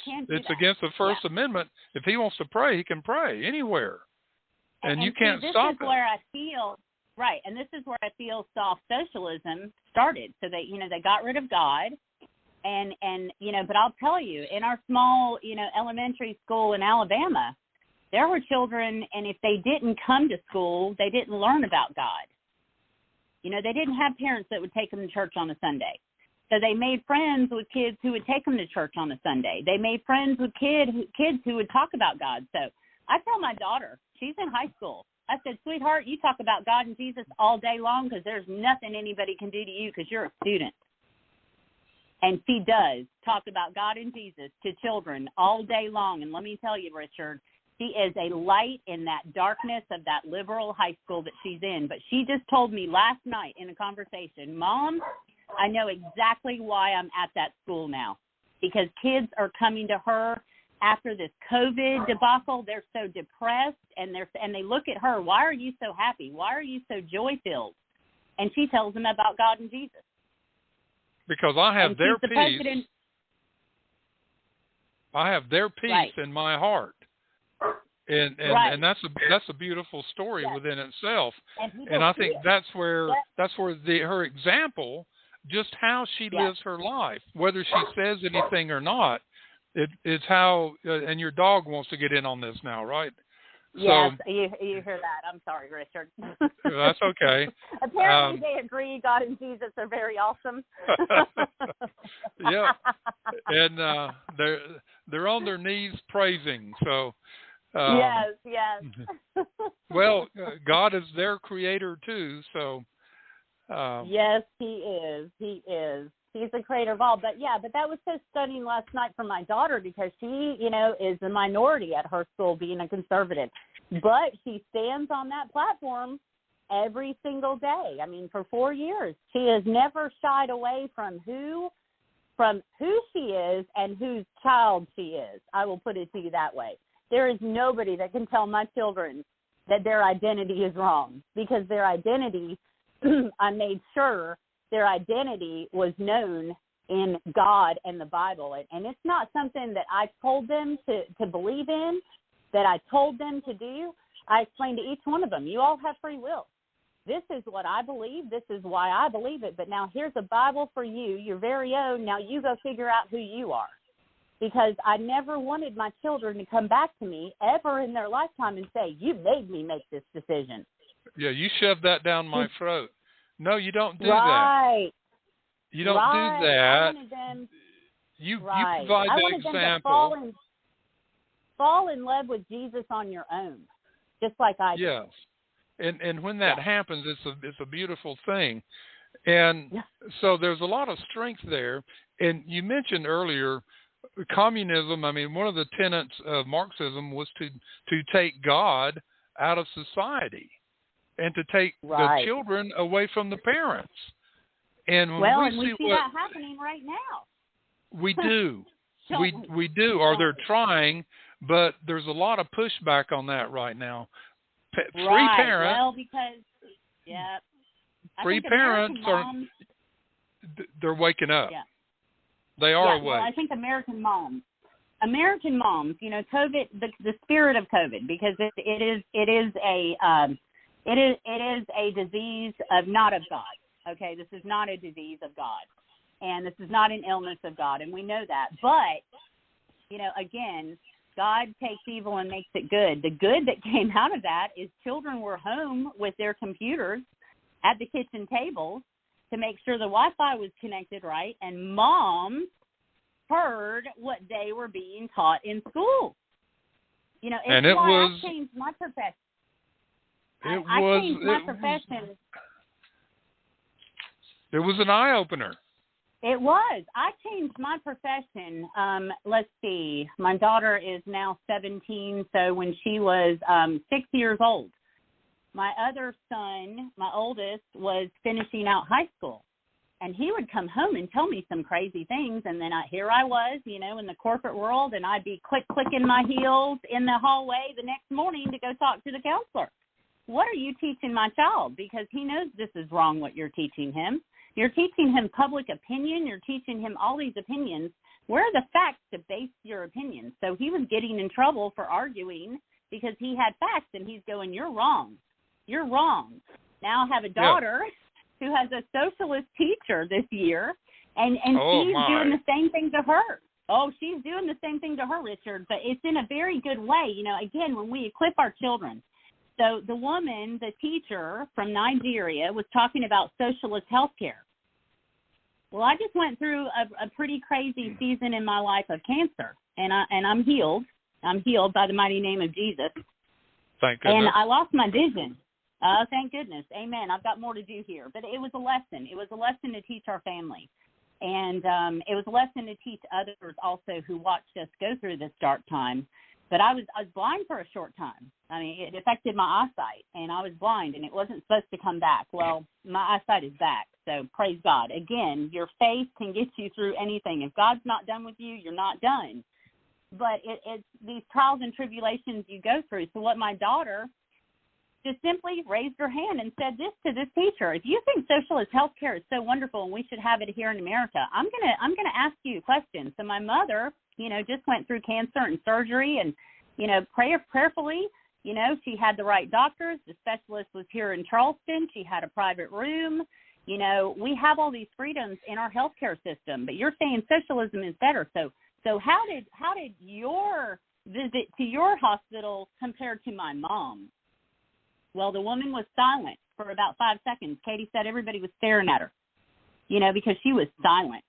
can't do it's that. Against the First Amendment. If he wants to pray, he can pray anywhere, and you can't stop it. This is where I feel. Right, and this is where I feel soft socialism started. So they got rid of God, and but I'll tell you, in our small, elementary school in Alabama, there were children, and if they didn't come to school, they didn't learn about God. They didn't have parents that would take them to church on a Sunday. So they made friends with kids who would take them to church on a Sunday. They made friends with kids who would talk about God. So I tell my daughter, she's in high school, I said, sweetheart, you talk about God and Jesus all day long because there's nothing anybody can do to you because you're a student. And she does talk about God and Jesus to children all day long. And let me tell you, Richard, she is a light in that darkness of that liberal high school that she's in. But she just told me last night in a conversation, Mom, I know exactly why I'm at that school now, because kids are coming to her after this COVID debacle. They're so depressed, and they look at her. Why are you so happy? Why are you so joy-filled? And she tells them about God and Jesus. Because I have their peace. I have their peace in my heart, and that's a beautiful story within itself. And I think that's where her example, just how she lives her life, whether she says anything or not. It's how, and your dog wants to get in on this now, right? Yes, so, you hear that. I'm sorry, Richard. That's okay. Apparently they agree God and Jesus are very awesome. Yeah, and they're on their knees praising. So yes. Well, God is their creator too. So yes, He is. He is. He's the creator of all. But that was so stunning last night for my daughter because she, is a minority at her school being a conservative. But she stands on that platform every single day. I mean, for 4 years. She has never shied away from who she is and whose child she is. I will put it to you that way. There is nobody that can tell my children that their identity is wrong because their identity, I made sure their identity was known in God and the Bible. And it's not something that I told them to believe in, that I told them to do. I explained to each one of them, you all have free will. this is what I believe. This is why I believe it. But now here's a Bible for you, your very own. Now you go figure out who you are. Because I never wanted my children to come back to me ever in their lifetime and say, you made me make this decision. Yeah, you shoved that down my throat. No, you don't do right. that. You don't right. do that. I wanted them, you right. provide I the wanted example. them to fall in love with Jesus on your own, just like I did. Yes. And when that happens, it's a beautiful thing. And so there's a lot of strength there. And you mentioned earlier communism. I mean, one of the tenets of Marxism was to take God out of society and to take the children away from the parents. And when we see that happening right now. We do. we do, or they're trying, but there's a lot of pushback on that right now. Free parents. Well, because free parents they're waking up. Yeah. They are awake. Well, I think American moms, you know, COVID, the spirit of COVID, because it is a disease of not of God. Okay, this is not a disease of God, and this is not an illness of God, and we know that. But you know, again, God takes evil and makes it good. The good that came out of that is children were home with their computers at the kitchen tables to make sure the Wi-Fi was connected right, and moms heard what they were being taught in school. You know, it's why I changed my profession. I changed my profession. It was an eye-opener. It was. I changed my profession. Let's see. My daughter is now 17, so when she was 6 years old. My other son, my oldest, was finishing out high school. And he would come home and tell me some crazy things, and then here I was, you know, in the corporate world, and I'd be clicking my heels in the hallway the next morning to go talk to the counselor. What are you teaching my child? Because he knows this is wrong what you're teaching him. You're teaching him public opinion. You're teaching him all these opinions. Where are the facts to base your opinions? So he was getting in trouble for arguing because he had facts, and he's going, you're wrong. You're wrong. Now I have a daughter who has a socialist teacher this year, and she's doing the same thing to her. Oh, she's doing the same thing to her, Richard, but it's in a very good way. You know, again, when we equip our children. So the woman, the teacher from Nigeria, was talking about socialist health care. Well, I just went through a pretty crazy season in my life of cancer, and I'm healed. I'm healed by the mighty name of Jesus. Thank goodness. And I lost my vision. Oh, thank goodness. Amen. I've got more to do here. But it was a lesson. It was a lesson to teach our family. And it was a lesson to teach others also who watched us go through this dark time. But I was blind for a short time. I mean, it affected my eyesight, and I was blind, and it wasn't supposed to come back. Well, my eyesight is back, so praise God. Again, your faith can get you through anything. If God's not done with you, you're not done. But it's these trials and tribulations you go through. So what my daughter just simply raised her hand and said this to this teacher: if you think socialist health care is so wonderful and we should have it here in America, I'm gonna ask you a question. So my mother, you know, just went through cancer and surgery, and, you know, prayerfully, you know, she had the right doctors. The specialist was here in Charleston. She had a private room. You know, we have all these freedoms in our healthcare system, but you're saying socialism is better. So how did your visit to your hospital compare to my mom? Well, the woman was silent for about 5 seconds. Katie said everybody was staring at her, you know, because she was silent.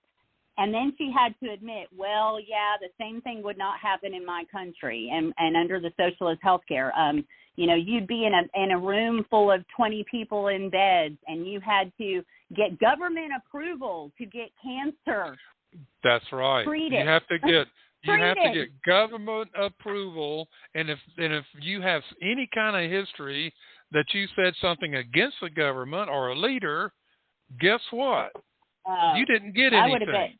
And then she had to admit, well, yeah, the same thing would not happen in my country and under the socialist health care. You know, you'd be in a room full of 20 people in beds, and you had to get government approval to get cancer. That's right. Treated. You have to get government approval, and if you have any kind of history that you said something against the government or a leader, guess what? You didn't get anything. I would have been,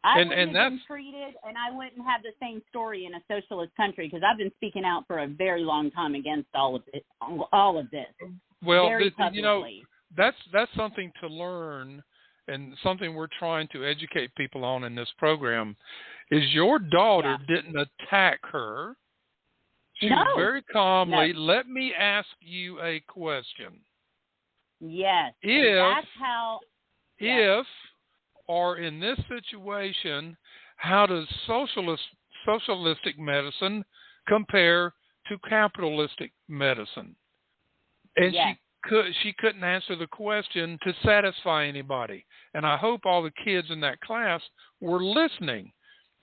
I wouldn't have that's been treated, and I wouldn't have the same story in a socialist country, because I've been speaking out for a very long time against all of this. Well, very you know, publicly. that's something to learn, and something we're trying to educate people on in this program. Is your daughter didn't attack her? She was very calmly. No. Let me ask you a question. Yes. If, that's how. if, or in this situation, how does socialistic medicine compare to capitalistic medicine? And she couldn't answer the question to satisfy anybody. And I hope all the kids in that class were listening.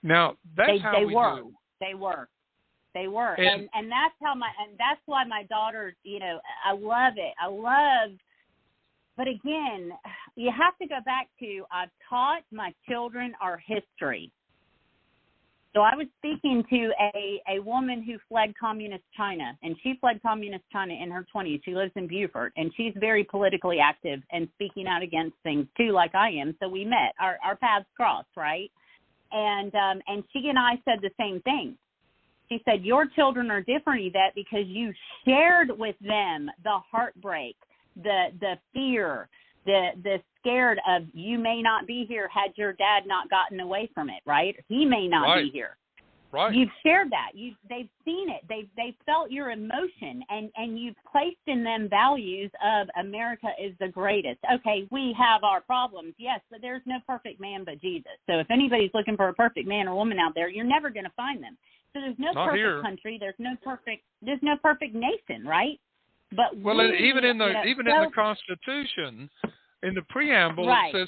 Now that's how we do. They were. And that's that's why my daughter, I love it. But again, you have to go back to, I've taught my children our history. So I was speaking to a woman who fled communist China, and she fled communist China in her 20s. She lives in Beaufort, and she's very politically active and speaking out against things too, like I am. So we met. Our paths crossed, right? And she and I said the same thing. She said, your children are different, Yvette, because you shared with them the heartbreak, the fear, the scared of you may not be here had your dad not gotten away from it, right? He may not be here. Right. You've shared that. They've seen it. They've felt your emotion, and you've placed in them values of America is the greatest. Okay, we have our problems, yes, but there's no perfect man but Jesus. So if anybody's looking for a perfect man or woman out there, you're never going to find them. So there's no perfect country. There's no perfect nation, right? But even in the Constitution, in the preamble, it says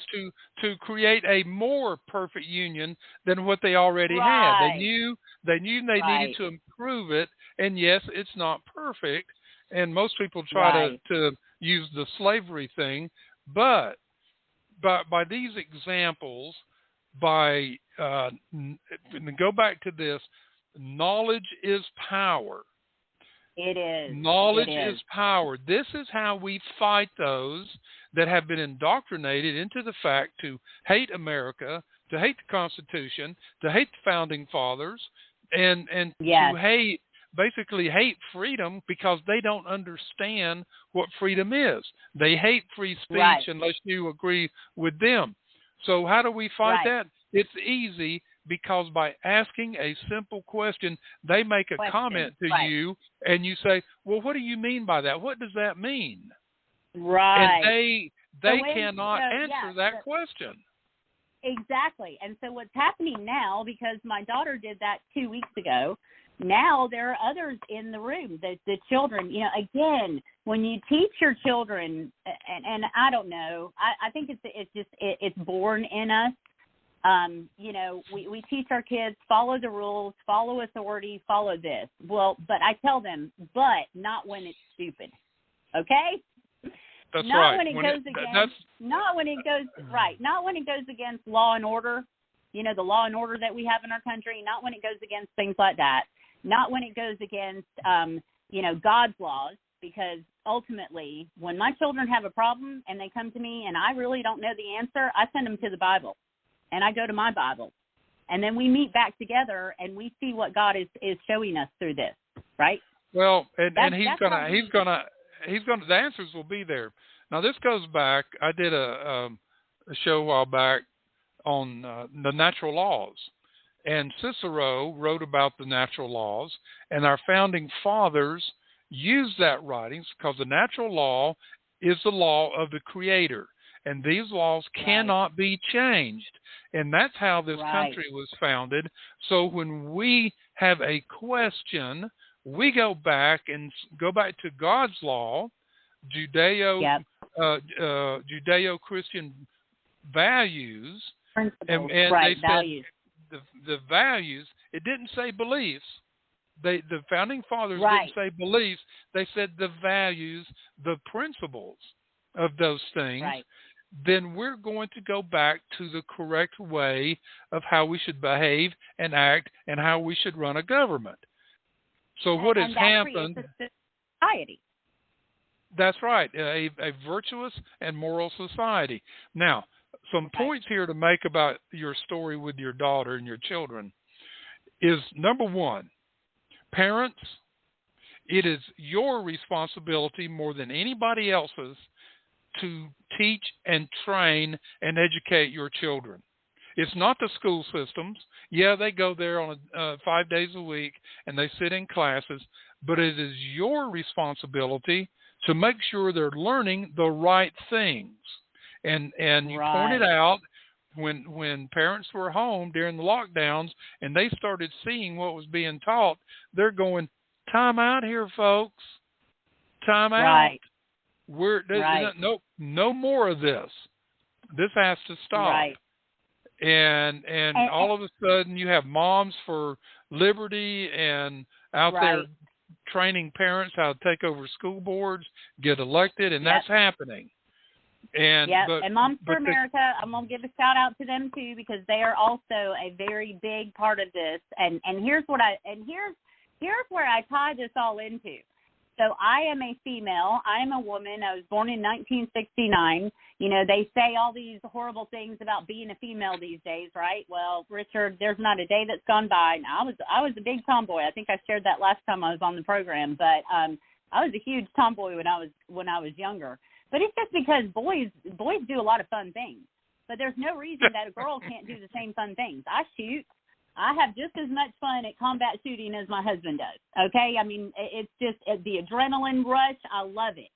to create a more perfect union than what they already had. They knew they needed to improve it, and yes, it's not perfect. And most people try to use the slavery thing, but by these examples, go back to this. Knowledge is power. It is. Knowledge is power. This is how we fight those that have been indoctrinated into the fact to hate America, to hate the Constitution, to hate the Founding Fathers, and to basically hate freedom because they don't understand what freedom is. They hate free speech unless you agree with them. So how do we fight that? It's easy. Because by asking a simple question, they make a comment to you, and you say, well, what do you mean by that? What does that mean? Right. And they cannot answer that question. Exactly. And so what's happening now, because my daughter did that 2 weeks ago, now there are others in the room, the children, again, when you teach your children, and I don't know, I think it's born in us. We teach our kids, follow the rules, follow authority, follow this. Well, but I tell them, but not when it's stupid. Okay? That's not right. When it goes against, not when it goes against law and order, the law and order that we have in our country, not when it goes against things like that, not when it goes against, God's laws, because ultimately when my children have a problem and they come to me and I really don't know the answer, I send them to the Bible. And I go to my Bible, and then we meet back together, and we see what God is showing us through this, right? Well, and he's gonna. The answers will be there. Now this goes back. I did a show a while back on the natural laws, and Cicero wrote about the natural laws, and our founding fathers used that writings because the natural law is the law of the Creator. And these laws cannot be changed. And that's how this country was founded. So when we have a question, we go back to God's law, Judeo-Christian values. Principles. And they said values. The values, it didn't say beliefs. The founding fathers didn't say beliefs. They said the values, the principles of those things. Then we're going to go back to the correct way of how we should behave and act and how we should run a government. So what has happened? Society. That's right, a virtuous and moral society. Now, some points here to make about your story with your daughter and your children is, number one, parents, it is your responsibility more than anybody else's to teach and train and educate your children. It's not the school systems. Yeah, they go there on 5 days a week and they sit in classes, but it is your responsibility to make sure they're learning the right things. And you pointed out when parents were home during the lockdowns and they started seeing what was being taught, they're going, time out here, folks. Time out. No more of this. This has to stop. Right. And all of a sudden you have Moms for Liberty and out there training parents how to take over school boards, get elected, and that's happening. And and Moms for America, I'm gonna give a shout out to them too, because they are also a very big part of this. And here's where I tie this all into. So I am a female. I am a woman. I was born in 1969. You know, they say all these horrible things about being a female these days, right? Well, Richard, there's not a day that's gone by. Now, I was a big tomboy. I think I shared that last time I was on the program. But I was a huge tomboy when I was younger. But it's just because boys do a lot of fun things. But there's no reason that a girl can't do the same fun things. I shoot. I have just as much fun at combat shooting as my husband does, okay? I mean, it's just the adrenaline rush. I love it.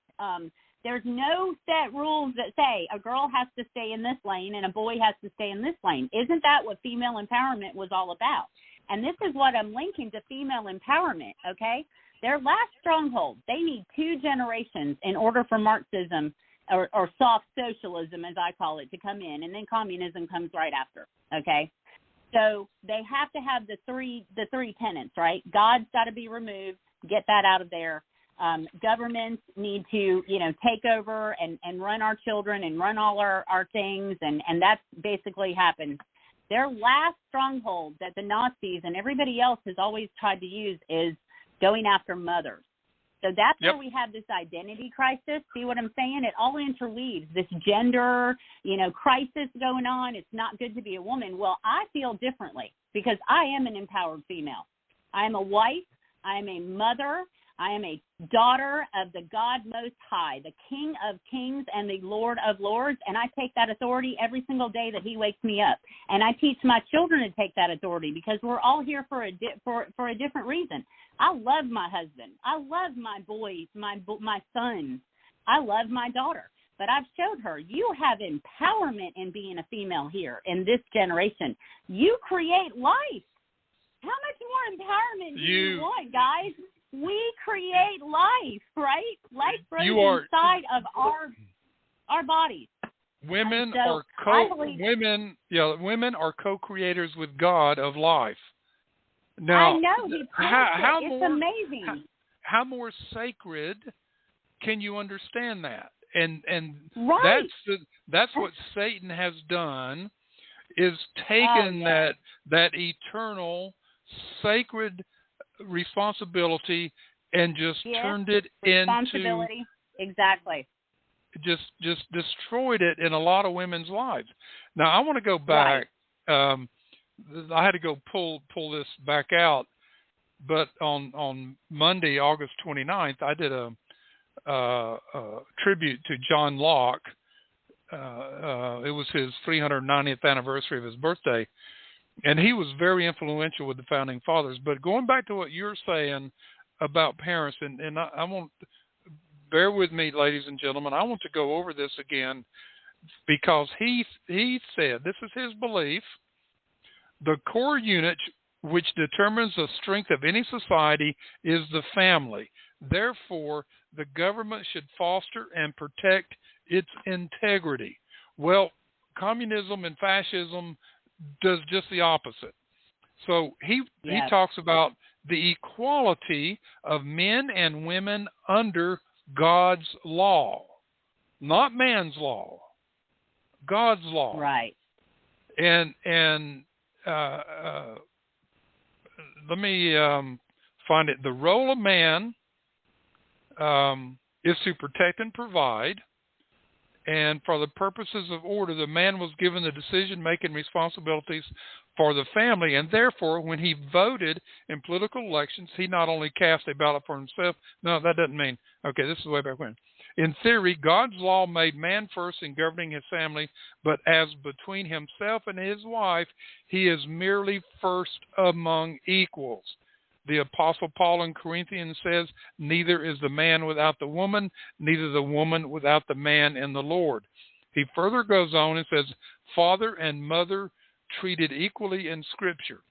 There's no set rules that say a girl has to stay in this lane and a boy has to stay in this lane. Isn't that what female empowerment was all about? And this is what I'm linking to female empowerment, okay? Their last stronghold, they need 2 generations in order for Marxism or soft socialism, as I call it, to come in, and then communism comes right after, okay? So they have to have the three tenets, right? God's got to be removed, get that out of there. Governments need to, take over and run our children and run all our things, and that's basically happened. Their last stronghold that the Nazis and everybody else has always tried to use is going after mothers. So that's where we have this identity crisis. See what I'm saying? It all interweaves, this gender, crisis going on. It's not good to be a woman. Well, I feel differently because I am an empowered female. I am a wife. I am a mother. I am a daughter of the God Most High, the King of Kings and the Lord of Lords, and I take that authority every single day that he wakes me up. And I teach my children to take that authority because we're all here for a different reason. I love my husband. I love my boys, my sons. I love my daughter. But I've showed her you have empowerment in being a female here in this generation. You create life. How much more empowerment do you want, guys? We create life, right? Life grows inside of our bodies. Women are co-creators with God of life. Now, I know. It's amazing. How more sacred can you understand that? And right. that's what Satan has done, is taken that eternal sacred responsibility and just turned it into exactly. Just destroyed it in a lot of women's lives. Now I want to go back. Right. I had to go pull this back out, but on Monday, August 29th, I did a tribute to John Locke. It was his 390th anniversary of his birthday. And he was very influential with the founding fathers. But going back to what you're saying about parents, and I want, bear with me, ladies and gentlemen, I want to go over this again because he said, this is his belief, the core unit which determines the strength of any society is the family. Therefore, the government should foster and protect its integrity. Well, communism and fascism does just the opposite. So he talks about the equality of men and women under God's law, not man's law, God's law. Right. And let me find it. The role of man is to protect and provide. And for the purposes of order, the man was given the decision-making responsibilities for the family. And therefore, when he voted in political elections, he not only cast a ballot for himself. No, that doesn't mean, okay, this is way back when. In theory, God's law made man first in governing his family, but as between himself and his wife, he is merely first among equals. The Apostle Paul in Corinthians says, neither is the man without the woman, neither the woman without the man in the Lord. He further goes on and says, father and mother treated equally in Scripture.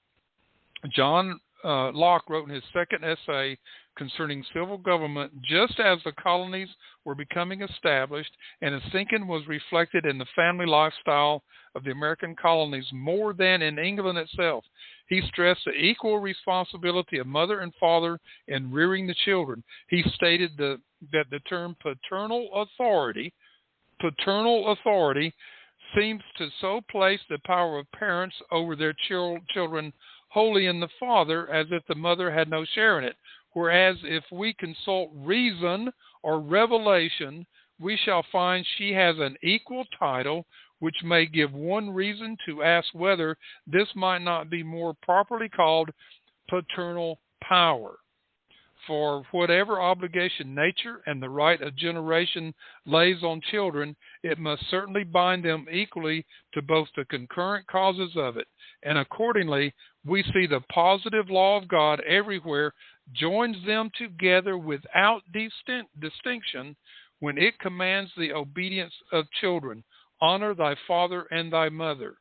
John Locke wrote in his second essay concerning civil government, just as the colonies were becoming established and its thinking was reflected in the family lifestyle of the American colonies more than in England itself. He stressed the equal responsibility of mother and father in rearing the children. He stated that the term paternal authority seems to so place the power of parents over their children wholly in the father, as if the mother had no share in it. Whereas if we consult reason or revelation, we shall find she has an equal title, which may give one reason to ask whether this might not be more properly called paternal power. For whatever obligation nature and the right of generation lays on children, it must certainly bind them equally to both the concurrent causes of it. And accordingly, we see the positive law of God everywhere joins them together without distinction when it commands the obedience of children. Honor thy father and thy mother.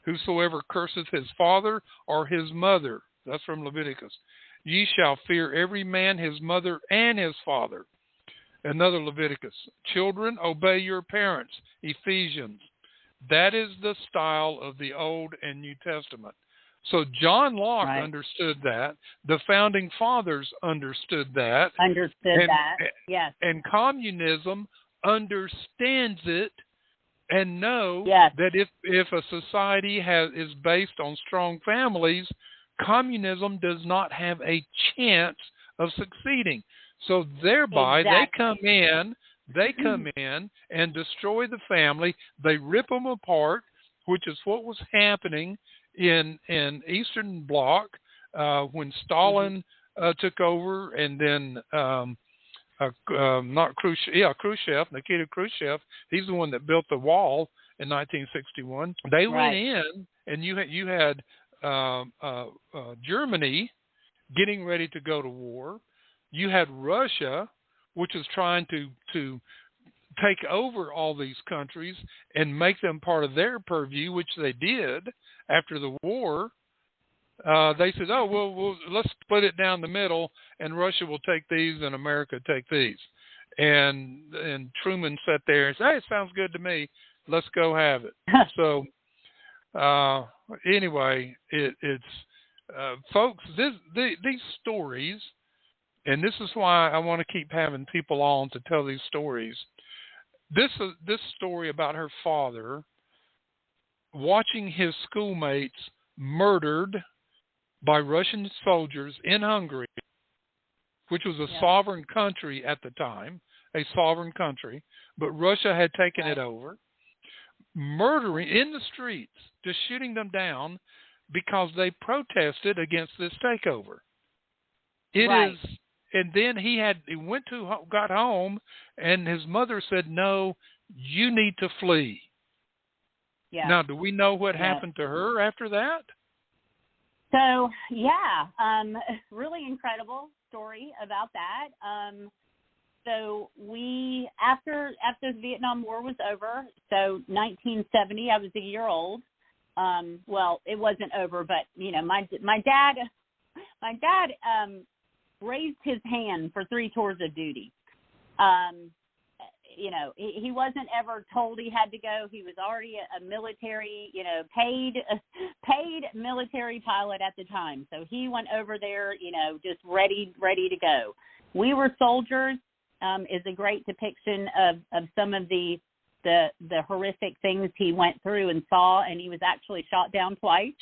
Whosoever curseth his father or his mother, that's from Leviticus, ye shall fear every man his mother and his father. Another Leviticus. Children, obey your parents. Ephesians. That is the style of the Old and New Testament. So John Locke understood that. The founding fathers understood that. Yes. And communism understands it and know that if a society is based on strong families, communism does not have a chance of succeeding. So thereby they come in and destroy the family. They rip them apart, which is what was happening in Eastern Bloc when Stalin took over, and then Khrushchev, Nikita Khrushchev, he's the one that built the wall in 1961. They went in, and you had Germany getting ready to go to war. You had Russia, which was trying to take over all these countries and make them part of their purview, which they did after the war. They said, well, let's split it down the middle, and Russia will take these and America take these. And Truman sat there and said, hey, it sounds good to me. Let's go have it. So anyway, it's folks, these stories, and this is why I want to keep having people on to tell these stories. This story about her father watching his schoolmates murdered by Russian soldiers in Hungary, which was a sovereign country at the time, but Russia had taken it over, murdering in the streets, just shooting them down because they protested against this takeover. And then he got home, and his mother said, no, you need to flee. Yeah. Now, do we know what happened to her after that? So, really incredible story about that. So we, after the Vietnam War was over, so 1970, I was a year old. Well, it wasn't over, but, my dad raised his hand for 3 tours of duty. He wasn't ever told he had to go. He was already a military, paid military pilot at the time. So he went over there, just ready to go. We Were Soldiers is a great depiction of some of the horrific things he went through and saw, and he was actually shot down twice,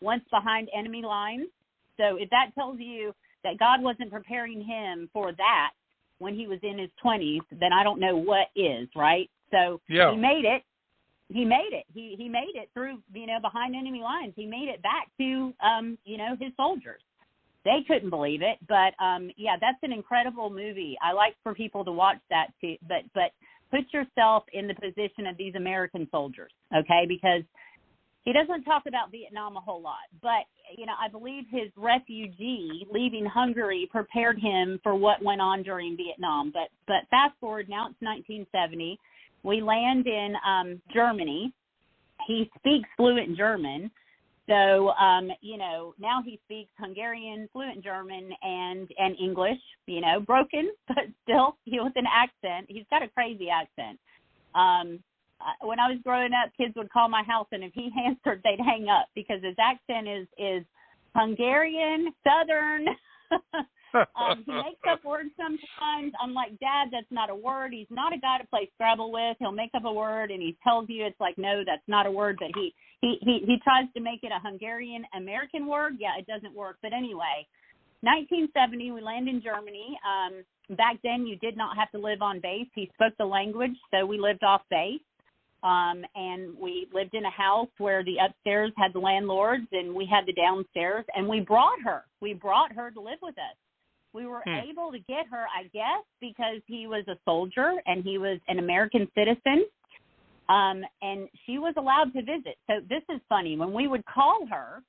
once behind enemy lines. So if that tells you that God wasn't preparing him for that when he was in his 20s, then I don't know what is, right? So He made it. He made it through, behind enemy lines. He made it back to, his soldiers. They couldn't believe it. But, that's an incredible movie. I like for people to watch that too. But put yourself in the position of these American soldiers, okay? Because He doesn't talk about Vietnam a whole lot, but, you know, I believe his refugee leaving Hungary prepared him for what went on during Vietnam. But fast forward, now it's 1970. We land in Germany. He speaks fluent German. So, you know, now he speaks Hungarian, fluent German, and English, you know, broken, but still with an accent. He's got a crazy accent. When I was growing up, kids would call my house, and if he answered, they'd hang up because his accent is Hungarian, Southern. He makes up words sometimes. I'm like, Dad, that's not a word. He's not a guy to play Scrabble with. He'll make up a word, and he tells you it's like, no, that's not a word. But he tries to make it a Hungarian American word. Yeah, it doesn't work. But anyway, 1970, we land in Germany. Back then, you did not have to live on base. He spoke the language, so we lived off base. And we lived in a house where the upstairs had the landlords and we had the downstairs, and we brought her to live with us. We were able to get her, I guess, because he was a soldier and he was an American citizen. And she was allowed to visit. So this is funny. When we would call her,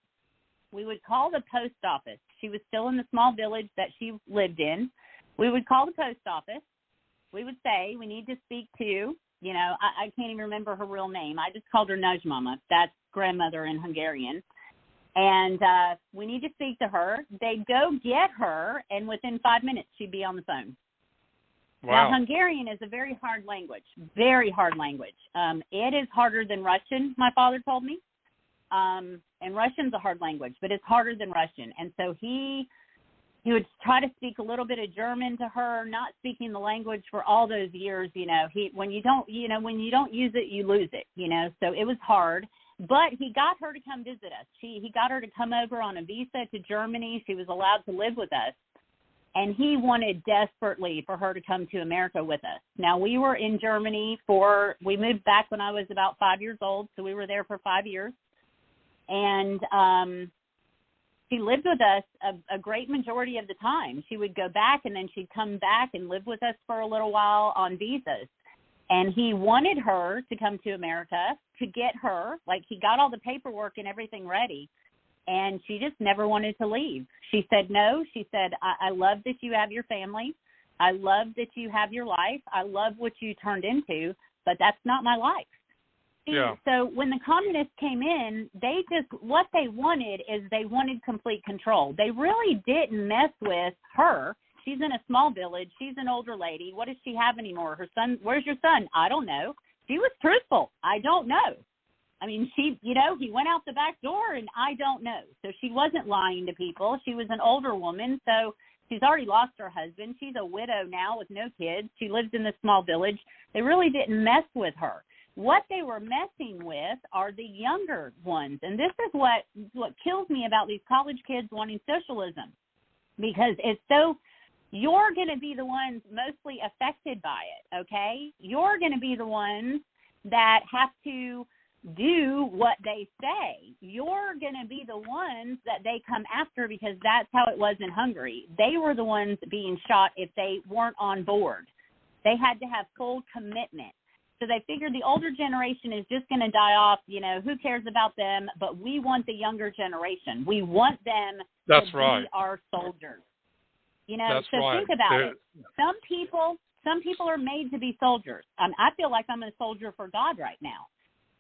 we would call the post office. She was still in the small village that she lived in. We would call the post office. We would say, we need to speak to, you know, I can't even remember her real name. I just called her Nagymama. That's grandmother in Hungarian. And we need to speak to her. They'd go get her, and within 5 minutes, she'd be on the phone. Wow. Now, Hungarian is a very hard language, very hard language. It is harder than Russian, my father told me. And Russian's a hard language, but it's harder than Russian. And so he would try to speak a little bit of German to her, not speaking the language for all those years. You know, when you don't use it, you lose it, you know, so it was hard, but he got her to come visit us. He got her to come over on a visa to Germany. She was allowed to live with us, and he wanted desperately for her to come to America with us. Now, we were in Germany we moved back when I was about 5 years old. So we were there for 5 years, and, she lived with us a great majority of the time. She would go back, and then she'd come back and live with us for a little while on visas. And he wanted her to come to America to get her, like he got all the paperwork and everything ready. And she just never wanted to leave. She said no. She said, I love that you have your family. I love that you have your life. I love what you turned into, but that's not my life. Yeah. So when the communists came in, what they wanted is they wanted complete control. They really didn't mess with her. She's in a small village. She's an older lady. What does she have anymore? Her son, where's your son? I don't know. She was truthful. I don't know. I mean, he went out the back door, and I don't know. So she wasn't lying to people. She was an older woman, so she's already lost her husband. She's a widow now with no kids. She lives in this small village. They really didn't mess with her. What they were messing with are the younger ones. And this is what kills me about these college kids wanting socialism, because you're going to be the ones mostly affected by it, okay? You're going to be the ones that have to do what they say. You're going to be the ones that they come after, because that's how it was in Hungary. They were the ones being shot if they weren't on board. They had to have full commitment. So they figured the older generation is just going to die off. You know, who cares about them? But we want the younger generation. We want them to be our soldiers. You know, That's so right. Think about it. Some people are made to be soldiers. I feel like I'm a soldier for God right now.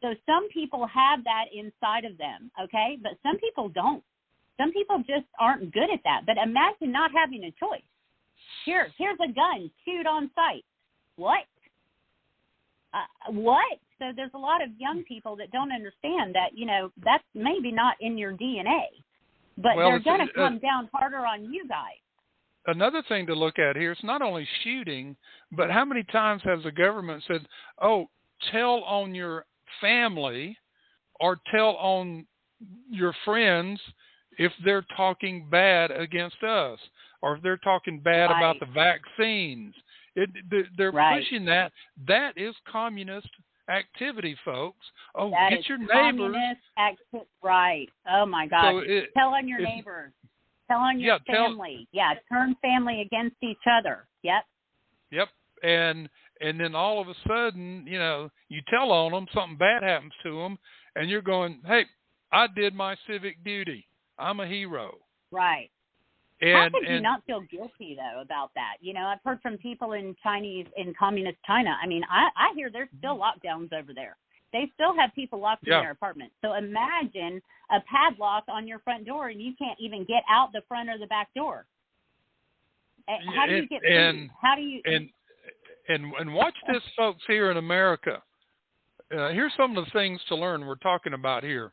So some people have that inside of them, okay? But some people don't. Some people just aren't good at that. But imagine not having a choice. Here's a gun, shoot on sight. What? What? So there's a lot of young people that don't understand that, you know, that's maybe not in your DNA. But they're going to come down harder on you guys. Another thing to look at here is not only shooting, but how many times has the government said, oh, tell on your family or tell on your friends if they're talking bad against us or if they're talking bad about the vaccines. They're pushing that. That is communist activity, folks. Oh, that get your neighbors. Right. Oh, my God. So tell on your neighbors. Tell on your family. Turn family against each other. Yep. And and then all of a sudden, you tell on them, something bad happens to them, and you're going, hey, I did my civic duty. I'm a hero. Right. How could you not feel guilty, though, about that? I've heard from people in communist China. I mean, I hear there's still lockdowns over there. They still have people locked in their apartments. So imagine a padlock on your front door and you can't even get out the front or the back door. How do you get food? How do you... And watch this, folks, here in America. Here's some of the things to learn we're talking about here.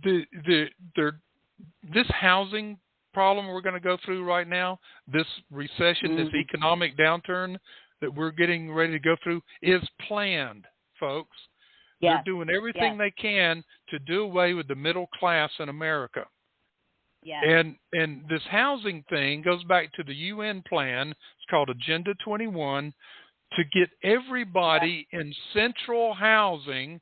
This housing problem we're going to go through right now, this recession, this economic downturn that we're getting ready to go through is planned, folks. Yes. They're doing everything they can to do away with the middle class in America. Yes. And this housing thing goes back to the UN plan. It's called Agenda 21 to get everybody in central housing.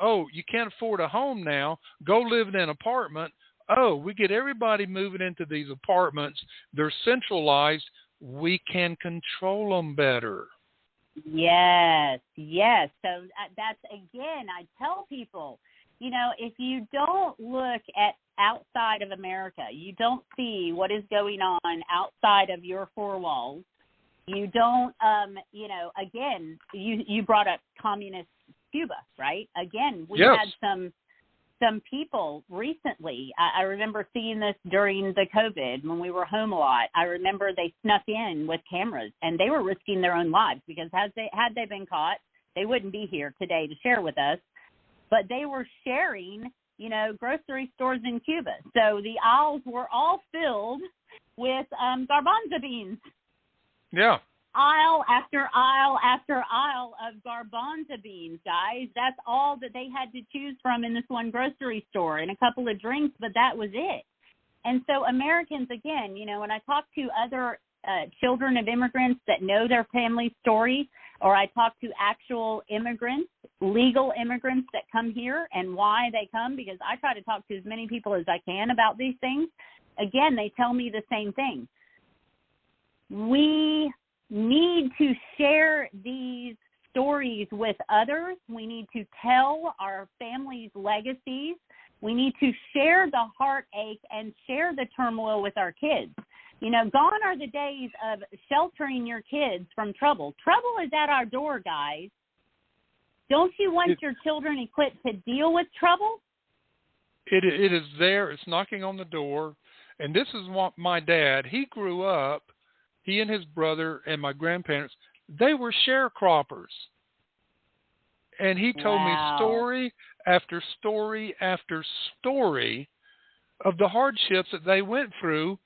Oh, you can't afford a home now. Go live in an apartment. Oh, we get everybody moving into these apartments. They're centralized. We can control them better. Yes. So that's, again, I tell people, if you don't look at outside of America, you don't see what is going on outside of your four walls. You don't, again, you brought up communist Cuba, right? Again, we had some people recently. I remember seeing this during the COVID when we were home a lot. I remember they snuck in with cameras and they were risking their own lives because had they been caught, they wouldn't be here today to share with us. But they were sharing, grocery stores in Cuba. So the aisles were all filled with garbanzo beans. Yeah. Aisle after aisle after aisle of garbanzo beans, guys. That's all that they had to choose from in this one grocery store, and a couple of drinks, but that was it. And so Americans, again, when I talk to other children of immigrants that know their family story, or I talk to actual immigrants, legal immigrants that come here and why they come, because I try to talk to as many people as I can about these things, again, they tell me the same thing. We need to share these stories with others. We need to tell our families' legacies. We need to share the heartache and share the turmoil with our kids. Gone are the days of sheltering your kids from trouble. Trouble is at our door, guys. Don't you want your children equipped to deal with trouble? It is there. It's knocking on the door. And this is what my dad, he grew up, he and his brother and my grandparents, they were sharecroppers. And he told me story after story after story of the hardships that they went through.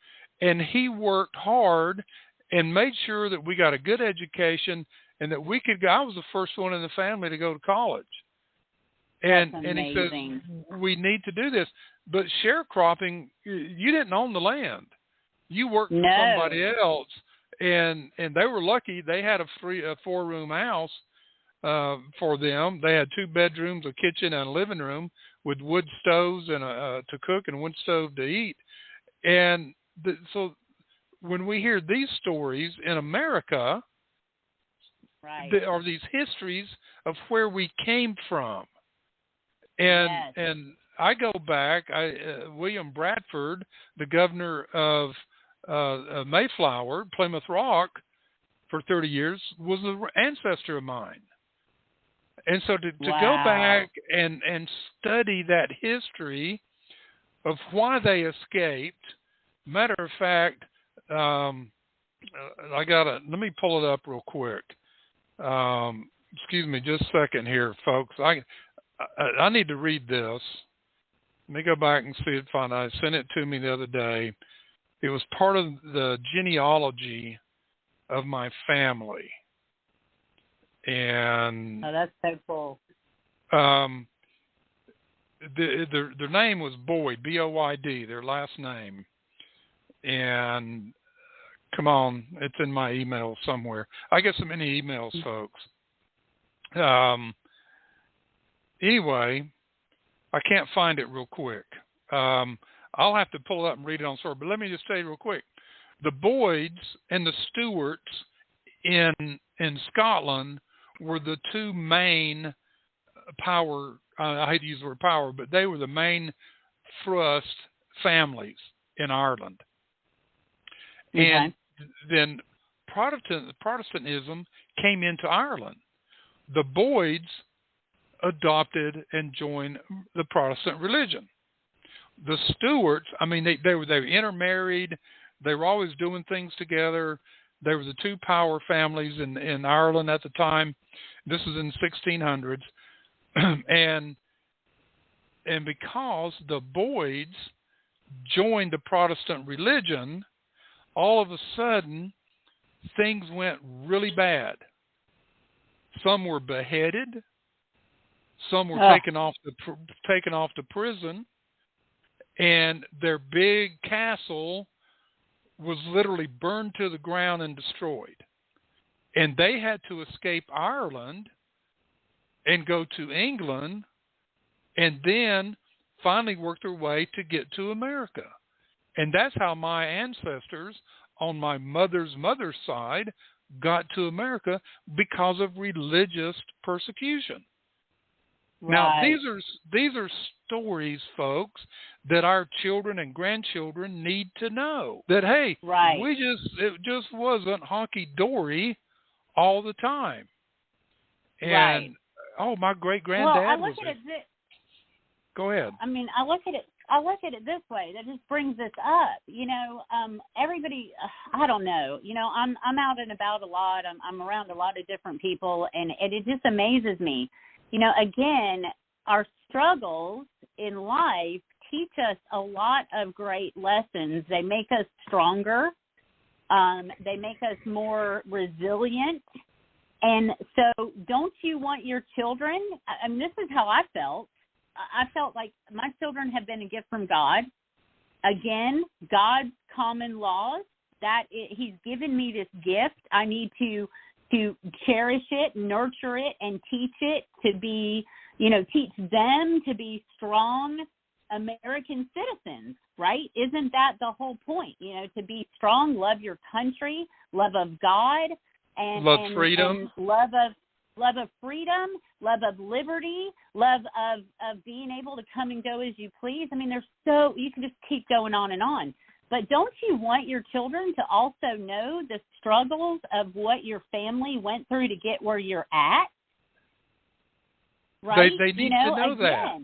And he worked hard and made sure that we got a good education and that we could go. I was the first one in the family to go to college. And he says, we need to do this. But sharecropping, you didn't own the land. You worked for somebody else. And they were lucky. They had a 4-room house for them. They had 2 bedrooms, a kitchen, and a living room with wood stoves and to cook and wood stove to eat. And so when we hear these stories in America, there are these histories of where we came from. And I go back, William Bradford, the governor of Mayflower, Plymouth Rock, for 30 years, was an ancestor of mine. And so to go back and study that history of why they escaped. Matter of fact, let me pull it up real quick. Excuse me just a second here, folks. I need to read this. Let me go back and see it. I sent it to me the other day. It was part of the genealogy of my family. And that's so cool. Their name was Boyd, B-O-Y-D, their last name. And come on, it's in my email somewhere. I get so many emails, folks. Anyway, I can't find it real quick. I'll have to pull it up and read it on story. But let me just say real quick. The Boyds and the Stewarts in Scotland were the two main power. I hate to use the word power, but they were the main thrust families in Ireland. Okay. And then Protestantism came into Ireland. The Boyds adopted and joined the Protestant religion. The Stuarts, I mean, they were intermarried. They were always doing things together. They were the two power families in Ireland at the time. This was in the 1600s. and because the Boyds joined the Protestant religion, all of a sudden things went really bad. Some were beheaded. Some were taken off to prison, and their big castle was literally burned to the ground and destroyed. And they had to escape Ireland and go to England, and then finally work their way to get to America. And that's how my ancestors on my mother's side got to America, because of religious persecution. Right. Now, these are stories, folks, that our children and grandchildren need to know. That, hey, right. it just wasn't honky-dory all the time. And, right. oh, my great-granddad I was look at it. Go ahead. I mean, I look at it this way. That just brings this up. You know, everybody. I don't know. You know, I'm out and about a lot. I'm around a lot of different people, and it just amazes me. You know, again, our struggles in life teach us a lot of great lessons. They make us stronger. They make us more resilient. And so, don't you want your children? I mean, this is how I felt. I felt like my children have been a gift from God. Again, God's common laws, He's given me this gift. I need to cherish it, nurture it, and teach it to be, teach them to be strong American citizens, right? Isn't that the whole point? To be strong, love your country, love of God, and freedom, and love of freedom, love of liberty, love of being able to come and go as you please. I mean, you can just keep going on and on. But don't you want your children to also know the struggles of what your family went through to get where you're at? Right? They need to know that.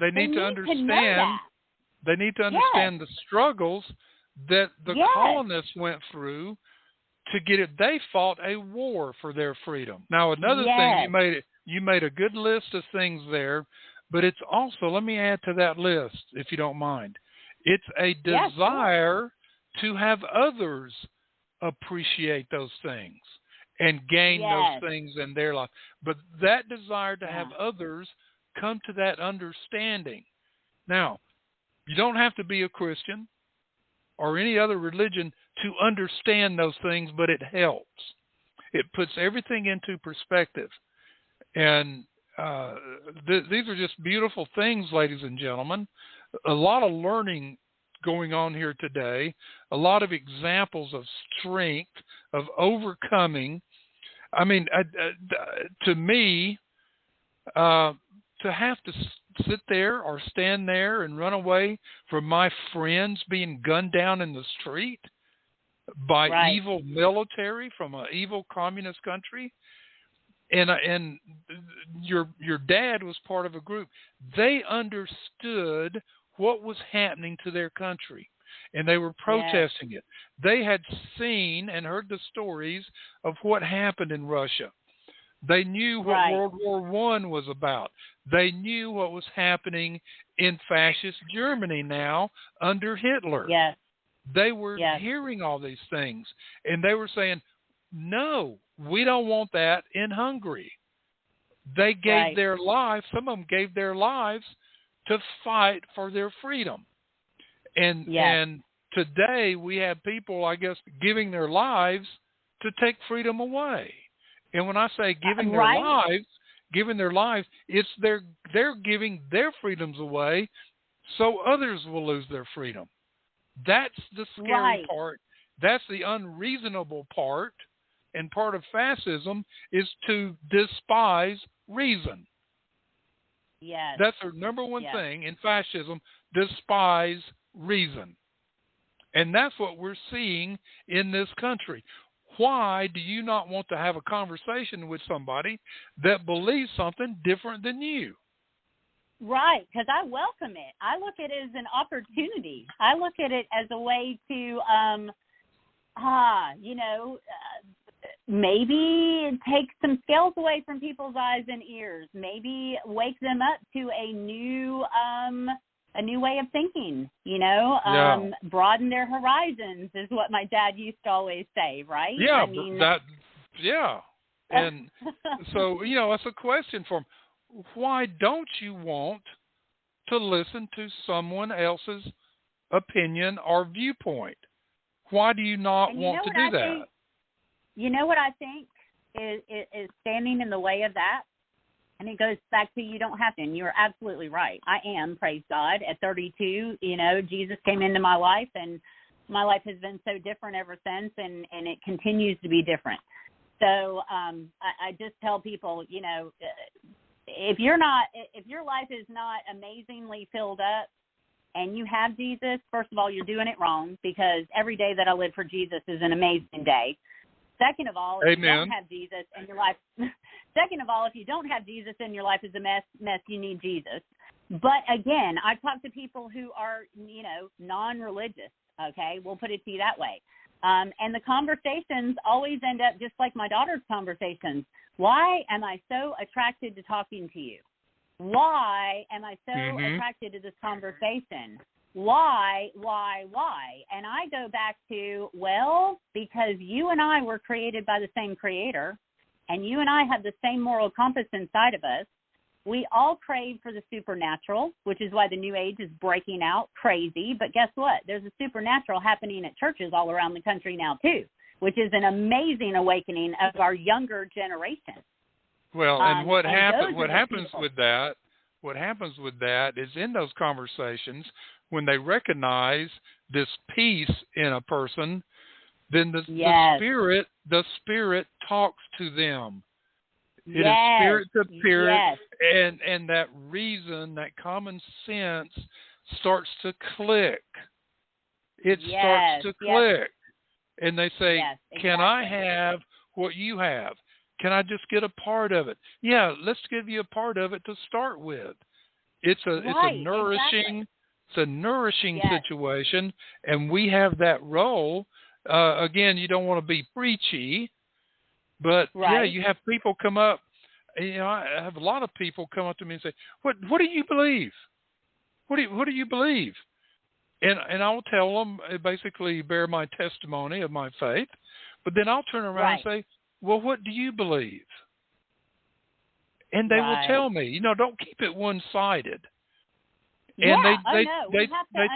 They need to understand. They need to understand the struggles that the colonists went through to get it. They fought a war for their freedom. Now, another thing, you made a good list of things there, but it's also, let me add to that list, if you don't mind. It's a desire to have others appreciate those things and gain those things in their life. But that desire to have others come to that understanding. Now, you don't have to be a Christian or any other religion to understand those things, but it helps. It puts everything into perspective. And these are just beautiful things, ladies and gentlemen. A lot of learning going on here today, a lot of examples of strength, of overcoming. I mean, to me, to have to sit there or stand there and run away from my friends being gunned down in the street by evil military from an evil communist country, and your dad was part of a group. They understood what was happening to their country, and they were protesting it. They had seen and heard the stories of what happened in Russia. They knew what World War I was about. They knew what was happening in fascist Germany now under Hitler. Yes. They were hearing all these things, and they were saying, no, we don't want that in Hungary. They gave their lives, some of them gave their lives to fight for their freedom. And today we have people, I guess, giving their lives to take freedom away. And when I say giving their lives, it's they're giving their freedoms away so others will lose their freedom. That's the scary part. That's the unreasonable part. and part of fascism is to despise reason. Yes. That's the number one thing in fascism, despise reason. And that's what we're seeing in this country. Why do you not want to have a conversation with somebody that believes something different than you? Right, because I welcome it. I look at it as an opportunity. I look at it as a way to, maybe take some scales away from people's eyes and ears. Maybe wake them up to a new way of thinking. Broaden their horizons is what my dad used to always say. Right? Yeah, Yeah. And so that's a question for him. Why don't you want to listen to someone else's opinion or viewpoint? Why do you not want to do that? You know what I think is standing in the way of that? And it goes back to you don't have to. And you're absolutely right. I am, praise God. At 32, Jesus came into my life, and my life has been so different ever since, and it continues to be different. So I just tell people, if your life is not amazingly filled up and you have Jesus, first of all, you're doing it wrong, because every day that I live for Jesus is an amazing day. Second of all, if you don't have Jesus in your life, is a mess, you need Jesus. But again, I talk to people who are, non-religious, okay? We'll put it to you that way. And the conversations always end up just like my daughter's conversations. Why am I so attracted to talking to you? Why am I so attracted to this conversation? Why? And I go back to, because you and I were created by the same creator, and you and I have the same moral compass inside of us. We all crave for the supernatural, which is why the New Age is breaking out crazy. But guess what? There's a supernatural happening at churches all around the country now, too, which is an amazing awakening of our younger generation. Well, and what happens with that is in those conversations, when they recognize this peace in a person, then the spirit talks to them. It is spirit to spirit, and that reason, that common sense starts to click. It starts to click. And they say, can I have what you have? Can I just get a part of it? Yeah, let's give you a part of it to start with. It's a nourishing situation, and we have that role. Again, you don't want to be preachy, but you have people come up. I have a lot of people come up to me and say, "What do you believe? What do you believe?" And I'll tell them, basically bear my testimony of my faith, but then I'll turn around and say, "Well, what do you believe?" And they will tell me. Don't keep it one-sided. And they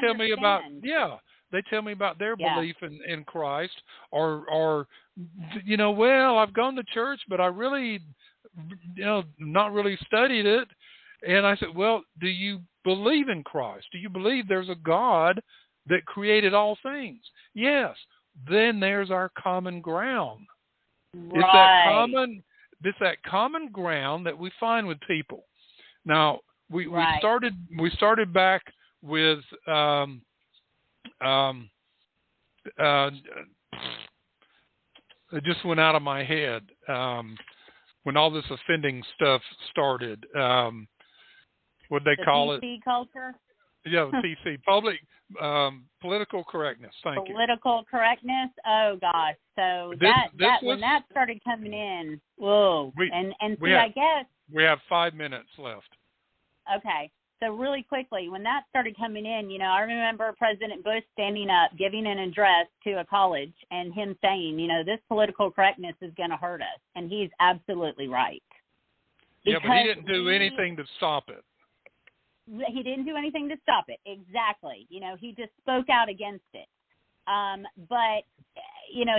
tell me about they tell me about their belief in Christ, or I've gone to church, but I really not really studied it. And I said, well, do you believe in Christ? Do you believe there's a God that created all things? Yes. Then there's our common ground. It's that common ground that we find with people. Now, we started back with it just went out of my head when all this offending stuff started. What'd they call it? PC culture? Yeah, PC, public political correctness. Thank you. Political correctness. Oh gosh. So when that started coming in, whoa. I guess we have 5 minutes left. Okay. So really quickly, when that started coming in, I remember President Bush standing up, giving an address to a college, and him saying, this political correctness is going to hurt us. And he's absolutely right. Yeah, but he didn't do anything to stop it. He didn't do anything to stop it. Exactly. He just spoke out against it. But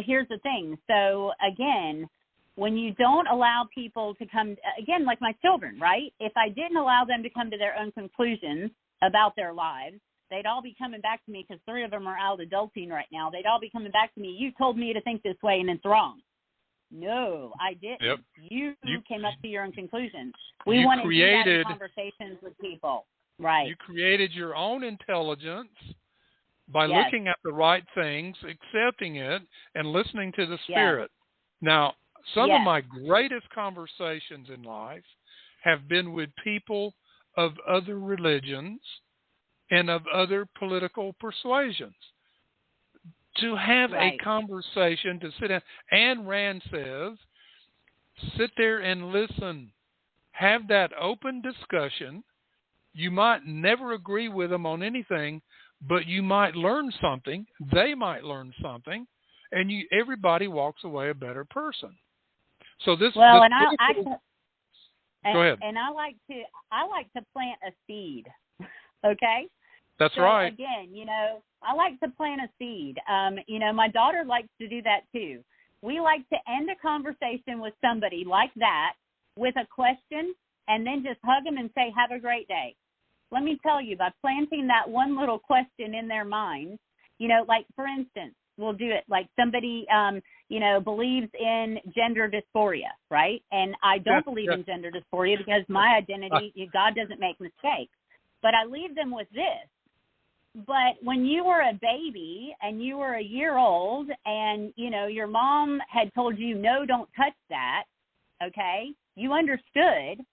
here's the thing. So, again, when you don't allow people to come, again, like my children, right? If I didn't allow them to come to their own conclusions about their lives, they'd all be coming back to me, because 3 of them are out adulting right now. They'd all be coming back to me. You told me to think this way, and it's wrong. No, I didn't. Yep. You came up to your own conclusions. You We want to do that in created- conversations with people. Right. You created your own intelligence by Yes. looking at the right things, accepting it, and listening to the Spirit. Now, some of Yes. my greatest conversations in life have been with people of other religions and of other political persuasions. To have Right. a conversation, to sit down, Ayn Rand says, sit there and listen. Have that open discussion. You might never agree with them on anything, but you might learn something. They might learn something, and everybody walks away a better person. So this. Well, this and go ahead. And I like to plant a seed. Okay. That's so right. Again, I like to plant a seed. My daughter likes to do that too. We like to end a conversation with somebody like that with a question and then just hug them and say, have a great day. Let me tell you, by planting that one little question in their mind, like for instance, we'll do it like somebody, believes in gender dysphoria, right? And I don't believe in gender dysphoria because my identity, God doesn't make mistakes. But I leave them with this. But when you were a baby and you were a year old and, your mom had told you, no, don't touch that, okay, you understood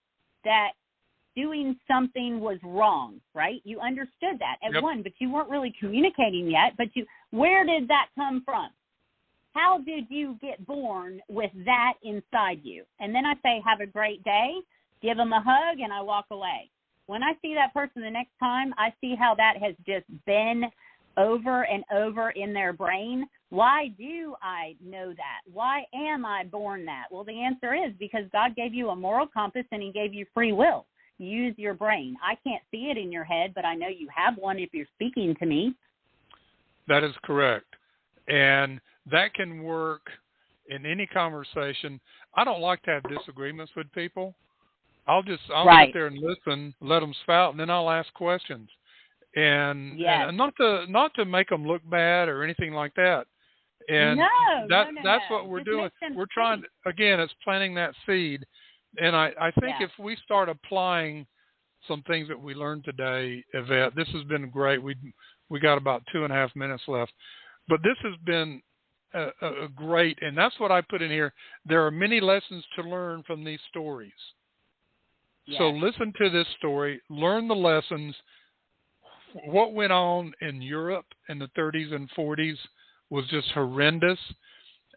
that doing something was wrong, right? You understood that at one, but you weren't really communicating yet. But where did that come from? How did you get born with that inside you? And then I say, have a great day, give them a hug, and I walk away. When I see that person the next time, I see how that has just been over and over in their brain. Why do I know that? Why am I born that? Well, the answer is because God gave you a moral compass and he gave you free will. Use your brain. I can't see it in your head, but I know you have one if you're speaking to me. That is correct. And that can work in any conversation. I don't like to have disagreements with people. I'll sit there and listen, let them spout, and then I'll ask questions. And not to make them look bad or anything like that. And that's what we're doing. We're trying, again, it's planting that seed. And I think if we start applying some things that we learned today, Yvette, this has been great. We got about 2.5 minutes left. But this has been a great, and that's what I put in here. There are many lessons to learn from these stories. So listen to this story, learn the lessons. What went on in Europe in the 30s and 40s was just horrendous,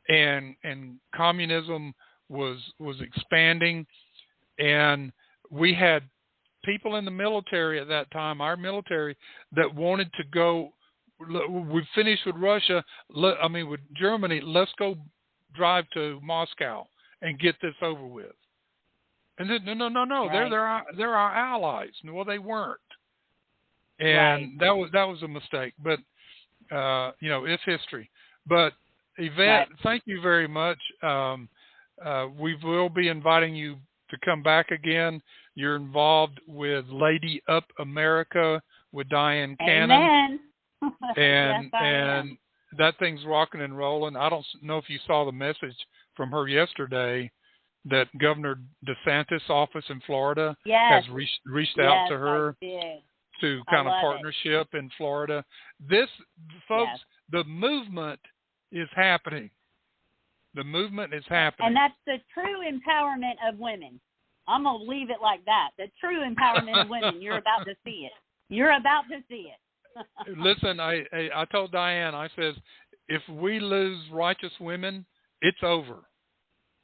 and communism was expanding, and we had people in the military at that time, our military, that wanted to go. We finished with Russia, with Germany. Let's go drive to Moscow and get this over with. And then, no. Right. They're our allies. Well, they weren't, and that was a mistake. But it's history. But Yvette, thank you very much. We will be inviting you to come back again. You're involved with Lady Up America with Diane Cannon. Amen. And that thing's rocking and rolling. I don't know if you saw the message from her yesterday that Governor DeSantis' office in Florida has reached out to her to kind of partnership in Florida. This, folks, the movement is happening. The movement is happening. And that's the true empowerment of women. I'm going to leave it like that. The true empowerment of women. You're about to see it. You're about to see it. Listen, I told Diane, I says, if we lose righteous women, it's over.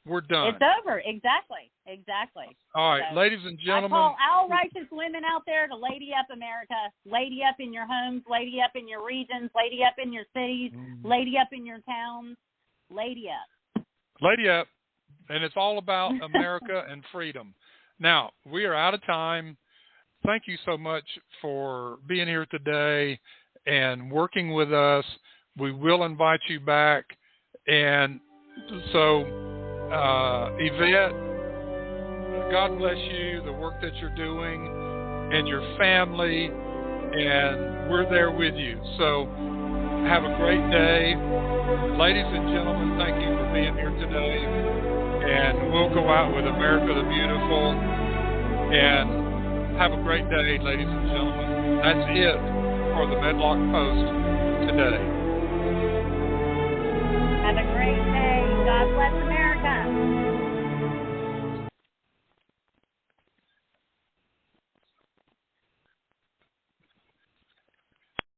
We're done. It's over. Exactly. All right, ladies and gentlemen. I call all righteous women out there to lady up America. Lady up in your homes. Lady up in your regions. Lady up in your cities. Lady up in your towns. Lady up. Lady up. And it's all about America and freedom. Now, we are out of time. Thank you so much for being here today and working with us. We will invite you back. And so, Yvette, God bless you, the work that you're doing, and your family, and we're there with you. So have a great day. Ladies and gentlemen, thank you for being here today. And we'll go out with America the Beautiful. And have a great day, ladies and gentlemen. That's it for the Medlock Post today.